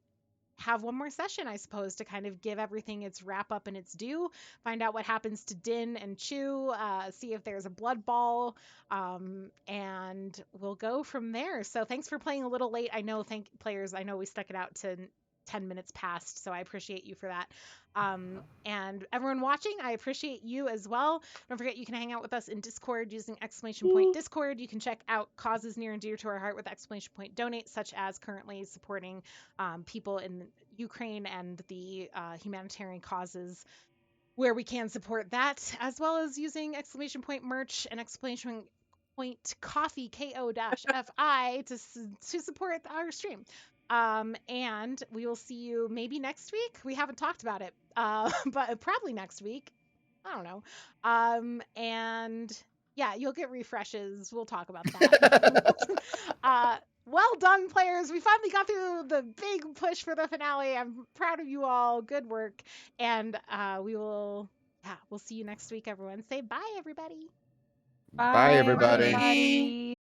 have one more session, I suppose, to kind of give everything its wrap up and its due, find out what happens to Din and Chu, see if there's a blood ball, and we'll go from there. So thanks for playing a little late. I know, players, I know we stuck it out to 10 minutes past, so I appreciate you for that. And everyone watching, I appreciate you as well. Don't forget, you can hang out with us in Discord using !Discord. You can check out causes near and dear to our heart with !Donate, such as currently supporting people in Ukraine and the humanitarian causes where we can support that, as well as using !merch and !coffee, KO-FI, to support our stream. And we will see you maybe next week. We haven't talked about it, but probably next week. I don't know. And yeah, you'll get refreshes. We'll talk about that. Well done, players. We finally got through the big push for the finale. I'm proud of you all. Good work. And we'll see you next week, everyone. Say bye, everybody. Bye, everybody. everybody.